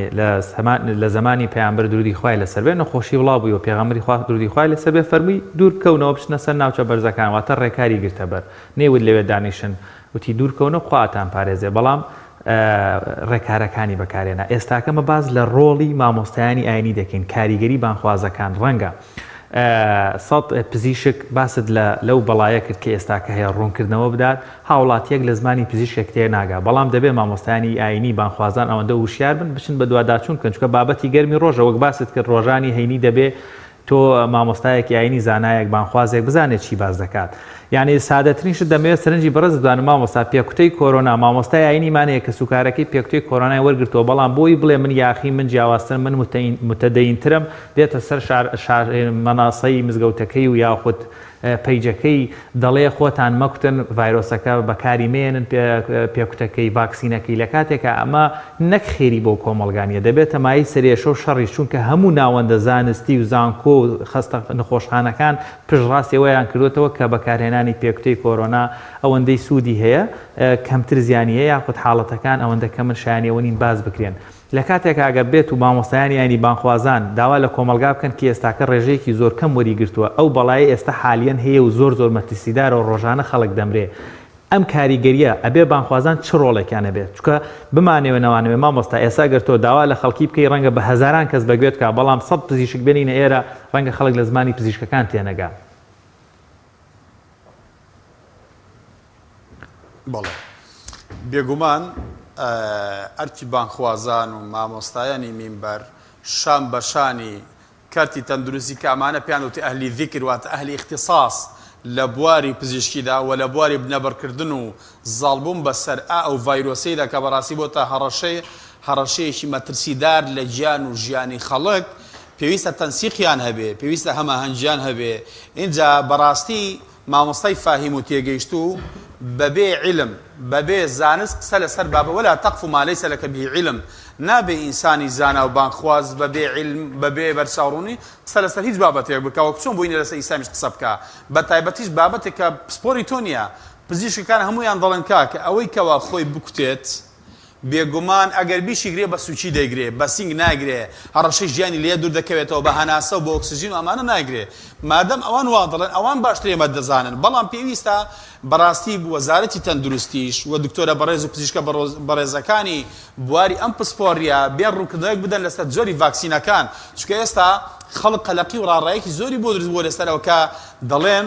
لە زمانی پەیامبەر درودی خوای لەسەر بێ نەخۆشی وڵاو بووی و پێغەمبەری خوا درودی خوای لەسەر بێ فەرمووی دوورکەونەوە بچنە سەر ناوچە بەرزەکان واتە ڕێکاری گرتە بەر نێوت لەوێ دانیشن وتی دوورکەونە خواتان پارێزێ بەڵام ڕێکارەکانی بەکارێنە ئێستاکەمە باز لە ڕۆڵی مامۆستایانی ئاینی دەکەین کاریگەری بانخوازەکان ڕەنگە سەد پزیشک باست لەو بەڵایە کرد کە ئێستاکە هەیە ڕوونکردنەوە بدات هاوڵاتیەک لە زمانی پزیشکێک تێ ناگا بەڵام دەبێت مامۆستایانی ئاینی بانخوازان ئەوەندە وشیار بن بچن بە دوواداچوون کەن چونکە بابەتی گەرمی ڕۆژە وەک باست کرد ڕۆژانی هەینی دەبێت تۆ مامۆستایەکی ئاینی زانایەک بانخوازێک بزانێت چی باز دەکات یعنی سادەترینش دەمەوێت سەرنجی بەڕێز بدوانم مامۆستا پێکوتەی کۆرۆنا مامۆستای ئاینیمانەیە کە سوکارەکەی پێکوتەی کۆرۆنای وەرگرتەوە بەڵام بۆی بڵێ من یاخی من جیاوازترم من متەدەینترم دێتە سەر مەناسەی مزگەوتەکەی و یاخود پەیجەکەی دەڵێ خۆتان مەکوتن ڤایرۆسەکە بەکاری مێنن پێکوتەکەی ڤاکسینەکەی لە کاتێکە ئەمە نەک خێری بۆ کۆمەڵگانیە دەبێتە مای سەرێشە و شەڕی چونکە هەموو ناوەندە زانستی و زانکۆ و خەستە نەخۆشخانەکان پشڕاستیەوەیان کردوتەوە کە بەکارهێنانی پێکوتەی کۆرۆنا ئەوەندەی سوودی هەیە کەمتر زیانی هەیە یاخود حاڵەتەکان ئەوەندە کە من شایانیەوە نین باز بکرێن لە کاتێک ئەگەر بێت و مامۆستایانی ینی بانخوازان داوا لە کۆمەلگا بکەن کە ئێستاکە ڕێژەیەکی زۆر کەم وەریگرتووە ئەو بەڵایە ئێستا حالیان هەیە و زۆر مەترسیدارە و ڕۆژانە خەڵک دەمرێ ئەم کاریگەریە ئەبێ بانخوازان چ ڕۆڵێکیانە بێت چونکە بمانێوە نەوانەوێ مامۆستا ئێستا گەر تۆ داوا لە خەڵکی بکەی ڕەنگە بە هەزاران کەس بەگوێت کە بەڵام سەد پزیشک بێنینە ئێرە ڕەنگە خەڵک لە زمانی پزیشکەکان تێنەگا بەڵێ بێگومان ئەرکی بانخوازان و مامۆستایانی مینبەر شان بە شانی کارتی تەندروستی کە ئەمانە پێیان وتی ئەهلی ذیکر واتە ئەهلی اختصاص لە بواری پزیشکیدا و لە بواری بنەبەرکردن و زاڵبوون بەسەر ئەو ڤایرۆسەیدا کە بەڕاستی بۆتە هەڕەشەیەکی مەترسیدار لە گیان و ژیانی خەڵک پێویستە تەنسیقیان هەبێ پێویستە هەماهەنگیان هەبێ اینجا بەڕاستی مامۆستای فاهیم و تێگەیشت و بەبێ علم بەبێ زانست قسە لەسەر بابە ولا تەقف ما لەیسە لەکە به علم نابێ ئینسانی زانا و بانخواز بەبێ علم بەبێ بەرچاوڕوونی قسە لەسەر هیچ بابەتێک بکە وەک چۆن بووینە لەسەر ئیسلامیش قسە بکە بە تایبەتیش بابەتێک کە پسپۆری تۆ نییە پزیشکەکان هەمویان دەڵێن کاکە ئەوەی کەوا خۆی بکوتێت بێگومان ئەگەر بیشیگرێ بە سوچی دەیگرێ بە سنگ ناگرێ هەڕەشەی ژیانی لێ دوور دەکەوێتەوە بە هەناسە و بە ئۆکسسیژین و ئەمانە ناگرێ مادەم ئەوان وا دەڵێن ئەوان باشتر ئێمە دەزانن بەڵام پێویستە بەڕاستی وەزارەتی تەندروستیش و دکتۆرە بەڕێز و پزیشکە بەڕێزەکانی بواری ئەم پسپۆریە بێن ڕوونکردنەوەیەک بدەن لەسەر جۆری ڤاکسینەکان چونکە ئێستا خەڵک قەلەقی و ڕاڕایەکی زۆری بۆ دروست بووە لەسەرەوە کە دەڵێن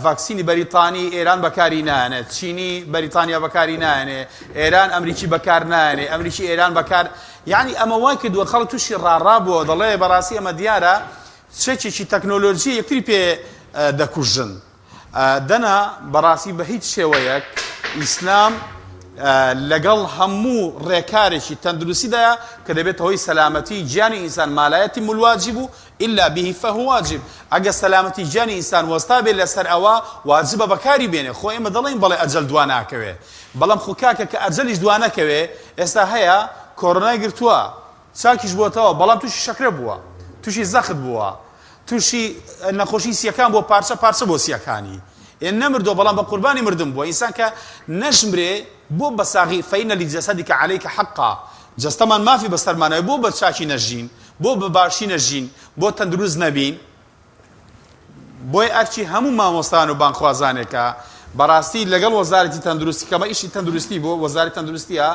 ڤاکسینی بەریتانی ئێران بەکاری نایەنێت چینی بەریتانیا بەکاری نایەنێ ئێران ئەمریکی بەکار نایەنێ ئەمریکی ئێران بەکار یعنی ئەمە وای کردووە خەڵک تووشی ڕاڕابووە دەڵێ بەڕاستی ئەمە دیارە شتێکی تەکنۆلۆژی یەکتری پێ دەکوژن دەنا بەڕاستی بە هیچ شێوەیەک ئیسلام لەگەڵ هەموو ڕێکارێکی تەندروستیدایە کە دەبێت هۆی سەلامەتی گیانی ئینسان مالایەتی مولواجب و ئیلا به فهو واجب ئەگە سەلامەتی گیانی ئینسان وەستا بێت لەسەر ئەوە واجبە بەکاری بێنێ خۆ ئێمە دەڵێن بەڵێ ئەجەل دوا ناکەوێ بەڵام خۆ کاکە کە ئەجەلیش دوا نەکەوێ ئێستا هەیە کۆڕۆنای گرتووە چاکیش بووەتەوە بەڵام تووشی شەکرە بووە تووشی زەخت بووە تووشی نەخۆشی سیەکان بۆ پارچە پارچە بۆ سیەکانی نەمردۆ بەڵام بە قوربانی مردم بووە ئینسان کە نەژمرێ بۆ بەساغی فەینە لجەسەدیکە عەلەیکە حەقا جەستەمان مافی بەسەرمانەوە بۆ بە چاکی نەژین بۆ بە باشی نەژین بۆ تەندروست نەبین بۆی ئەرچی هەموو مامۆستان و بانخوازانێکە بەڕاستی لەگەڵ وەزارەتی تەندروستی کەمە ئیشی تەندروستی بۆ وەزارەتی تەندروستیە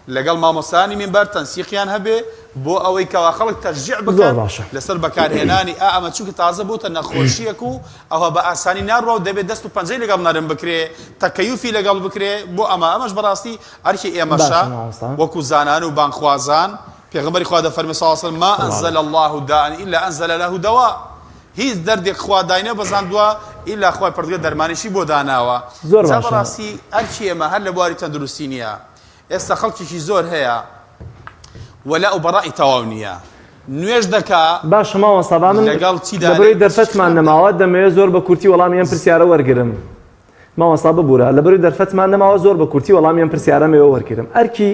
لەگەڵ مامۆستانی منبەر تەنسیقیان هەبێ بۆ ئەوەی کەوا خەڵک تەشجیع بکەن لەسەر بەکارهێنانی ئەمە چونکە تازە بووتە نەخۆشیەک و ئەوە بە ئاسانی ناڕوە و دەبێت دەست و پەنجەی لەگەڵ نەرم بکرێ تەکەیوفی لەگەڵ بکرێ بۆ ئەمەش بەڕاستی ئەرکی ئێمەشە وەکو زانان و بانخوازان پێغەمبەری خوا دەفەرمێ صلی الله علیه وسلم ما أنزل الله داء إلا أنزل له دواء هیچ دەردێک خوا داینە بەزاندووە ئیلا خوای پردگە دەرمانیشی بۆ داناوە زۆر باشە بەڕاستی ئەرکی ئێمە هەر لە بواری تەندروستی نییە ئێستا خەڵکێکی زۆر هەیە وەلا و بەڕای تەواو نییە نوێژ دەکا باشە ماوەستا من لەبەرەوەی دەرفەتمان نەماوە دەمەوێت زۆر بە کورتی وەڵامی ئەم پرسیارە وەرگرم ماوەستا ببوورە لەبەرەوەی دەرفەتمان نەماوە زۆر بە کورتی وەڵامی ئەم پرسیارەمەوە وەرگرم ئەرکی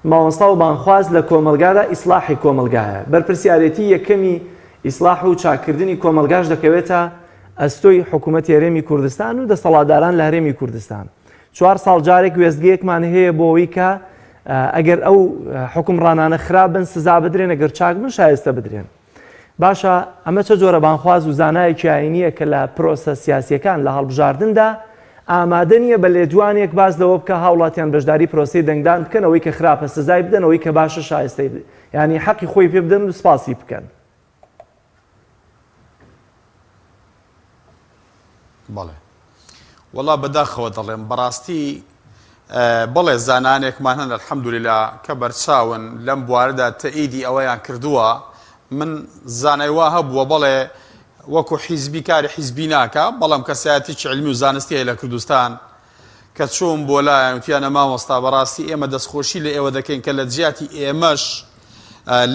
ماوەستا و بانخواز لە کۆمەلگادا ئیسلاحی کۆمەلگایە بەرپرسیارەتی یەکەمی ئیسلاح و چاکردنی کۆمەلگاش دەکەوێتە ئەستۆی حکوومەتی هەرێمی کوردستان و دەسەڵاتداران لە هەرێمی کوردستان 4 ساڵ جارێک وێستگەیەکمان هەیە بۆ ئەوەی کە ئەگەر ئەو حکومڕانانە خراپن سزا بدرێن ئەگەر چاک بن شایستە بدرێن باشە ئەمە چه جۆرە بانخواز و زانایەکی ئاینیە کە لە پرۆسە سیاسیەکان لە هەڵبژاردندا ئامادە نییە بە لێدوانێک باز لەوە بکە هاوڵاتیان بەشداری پرۆسی دەنگدان بکەن ئەوەی کە خراپە سزای بدەن ئەوەی کە باشە شایستەی ینی حەقی خۆی پێ بدەن و سپاسی بکەن بەڵێ وەڵا بەداخەوە دەڵێم بەڕاستی بەڵێ زانانێکمان هەن الحەمدوللا کە بەرچاون لەم بوارەدا تەئیدی ئەوەیان کردووە من زانای وا هەبووە بەڵێ وەکو حیزبی کاری حیزبی ناکە بەڵام کەسایەتێکی علمی و زانستی هەیە لە کوردستان کە چۆن بۆ لایەن وتیانە مامۆستا بەڕاستی ئێمە دەستخۆشی لە ئێوە دەکەین کە لە جیاتی ئێمەش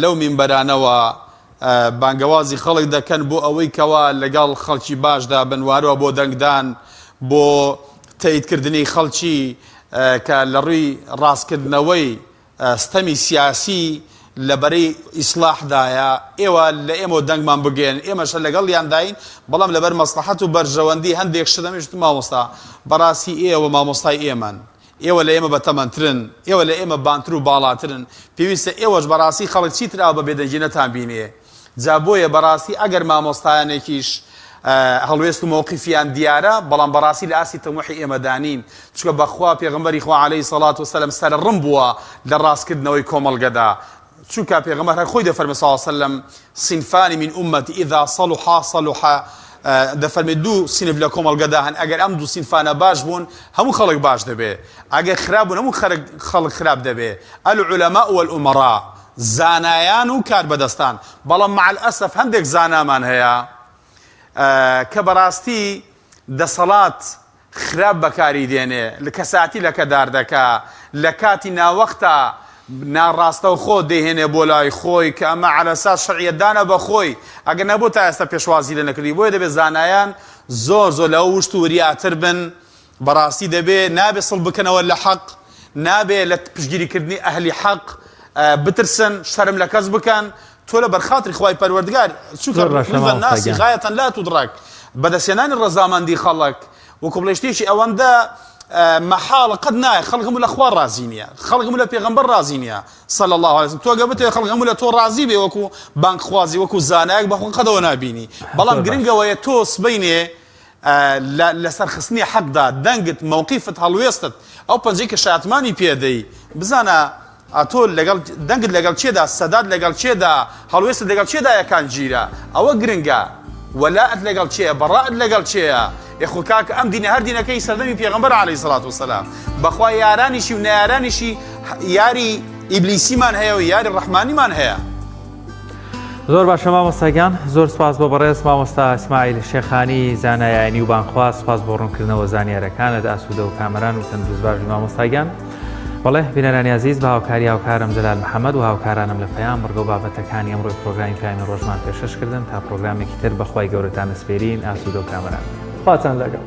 لەو مینبەرانەوە بانگەوازی خەڵک دەکەن بۆ ئەوەی کەوا لەگەڵ خەڵکی باشدا بنوارەوە بۆ دەنگدان بۆ تاییدکردنی خەڵکی کە لە ڕووی ڕاستکردنەوەی ستەمی سیاسی لەبەرەی ئیسلاحدایە ئێوە لە ئێمە دەنگمان بگێن ئێمەشە لەگەڵ یانداین بەڵام لەبەر مەسلحەت و بەرژەوەندی هەندێک شتەمێشت مامۆستا بەڕاستی ئێوە مامۆستای ئێمەن ئێوە لە ئێمە بەتەمەنترن ئێوە لە ئێمە بانتر و باڵاترن پێویستە ئێوەش بەڕاستی خەڵک چیتر ئاو بە بێدەنجینەتان بینێ جا بۆیە بەڕاستی ئەگەر مامۆستایانێکیش هەڵوێست و مووقیفیان دیارە بەڵام بەڕاستی لە ئاسی تەموحی ئێمەدانین چکە بەخوا پێغەمبەری خوا عەلەیهی سەڵات وسەلەم سەرڕم بووە لە ڕاستکردنەوەی کۆمەڵگەدا چونکە پێغەمبەر هەر خۆی دەفەرمێ صلی الله علیه وسلم صنفان من أمتي إذا صلحا صلح دەفەرمێ دوو سینف لە کۆمەڵگەدا هەن ئەگەر ئەم دوو سینفانە باش بوون هەموو خەڵک باش دەبێ ئەگەر خراپ بوون هەموو خەڵک خراپ دەبێ العلماء والأمراء زانایان و کاربەدەستان بەڵام مع الأسف هەندێک زانامان هەیە کە بەڕاستی دەسەڵات خراپ بەکاری دێنێ لە کەساتی لە کەدار دەکا لە کاتی ناوەختە ناڕاستە و خۆ دەهێنێ بۆ لای خۆی کە ئەمە عەلە ئەساس شەرعیەتدانە بە خۆی ئەگەر نەبوو تا ئێستا پێشوازی لە نەکردی بۆیە دەبێت زانایان زۆر لەو وشت و وریاتر بن بەڕاستی دەبێ نابێ سڵ بکەنەوە لە حەق نابێ لە پشگیریکردنی ئەهلی حەق بترسن شەرم لە کەس بکەن تۆ لە بەرخاتری خوای پەروەردگار ناسی غایەتەن لا تودڕک بەدەستێنانی ڕەزامەندی خەڵک وەکو بڵێ شتێکی ئەوەندە مەحاڵە قەت نایە خەڵک هەموو لە خوا ڕازی نییە خەڵک هەموو لە پێغەمبەر ڕازی نییە صلی الله علیه وسلم تۆ گە بتێ خەڵک هەموو لە تۆ ڕازی بێ وەکو بانکخوازی وەکو زانایەک بەخۆ قەدەوە نابینی بەڵام گرنگەوەیە تۆ سبەینێ لەسەر خستنی حەقدا دەنگت مووقیفت هەڵوێستت ئەو پەنجەی کە شایەتمانی پێدەی بزانە ئەتۆ لەگەڵ دەنگت لەگەڵ چێدا سەداد لەگەڵ چێدا هەڵوێستت لەگەڵ چێدا یەکان گیرە ئەوە گرنگە وەلاءت لەگەڵ چێە بەڕائت لەگەڵ چێە یخو کاکە ئەم دینە هەر دینەکەی سەردەمی پێغەمبەر عەلەیهی سەڵات وسەلام بەخوا یارانیشی و نەیارانیشی یاری ئیبلیسیمان هەیە و یاری ڕەحمانیمان هەیە. زۆر باشە مامۆستاگیان زۆر سپاس بۆ بەڕێز مامۆستا ئیسماعیل شێخانی زانایانی و بانخوا سپاس بۆ ڕوونکردنەوە زانیاریەکانت ئاسوودە و کامەران و تەندروست باشی مامۆستاگیان. بەڵێ بینەرانی عەزیز بە هاوکاری هاوکارم جەلال محەممەد و هاوکارانم لە پەیام بڕگە و بابەتەکانی ئەمڕۆی پرۆگرامی پایانی ڕۆژمان پێشکەشکردن تا پرۆگرامێکی تر بەخوای گەورەتان ئەسپێرین ئاسوودە و کامەران. خواتان لەگەڵ.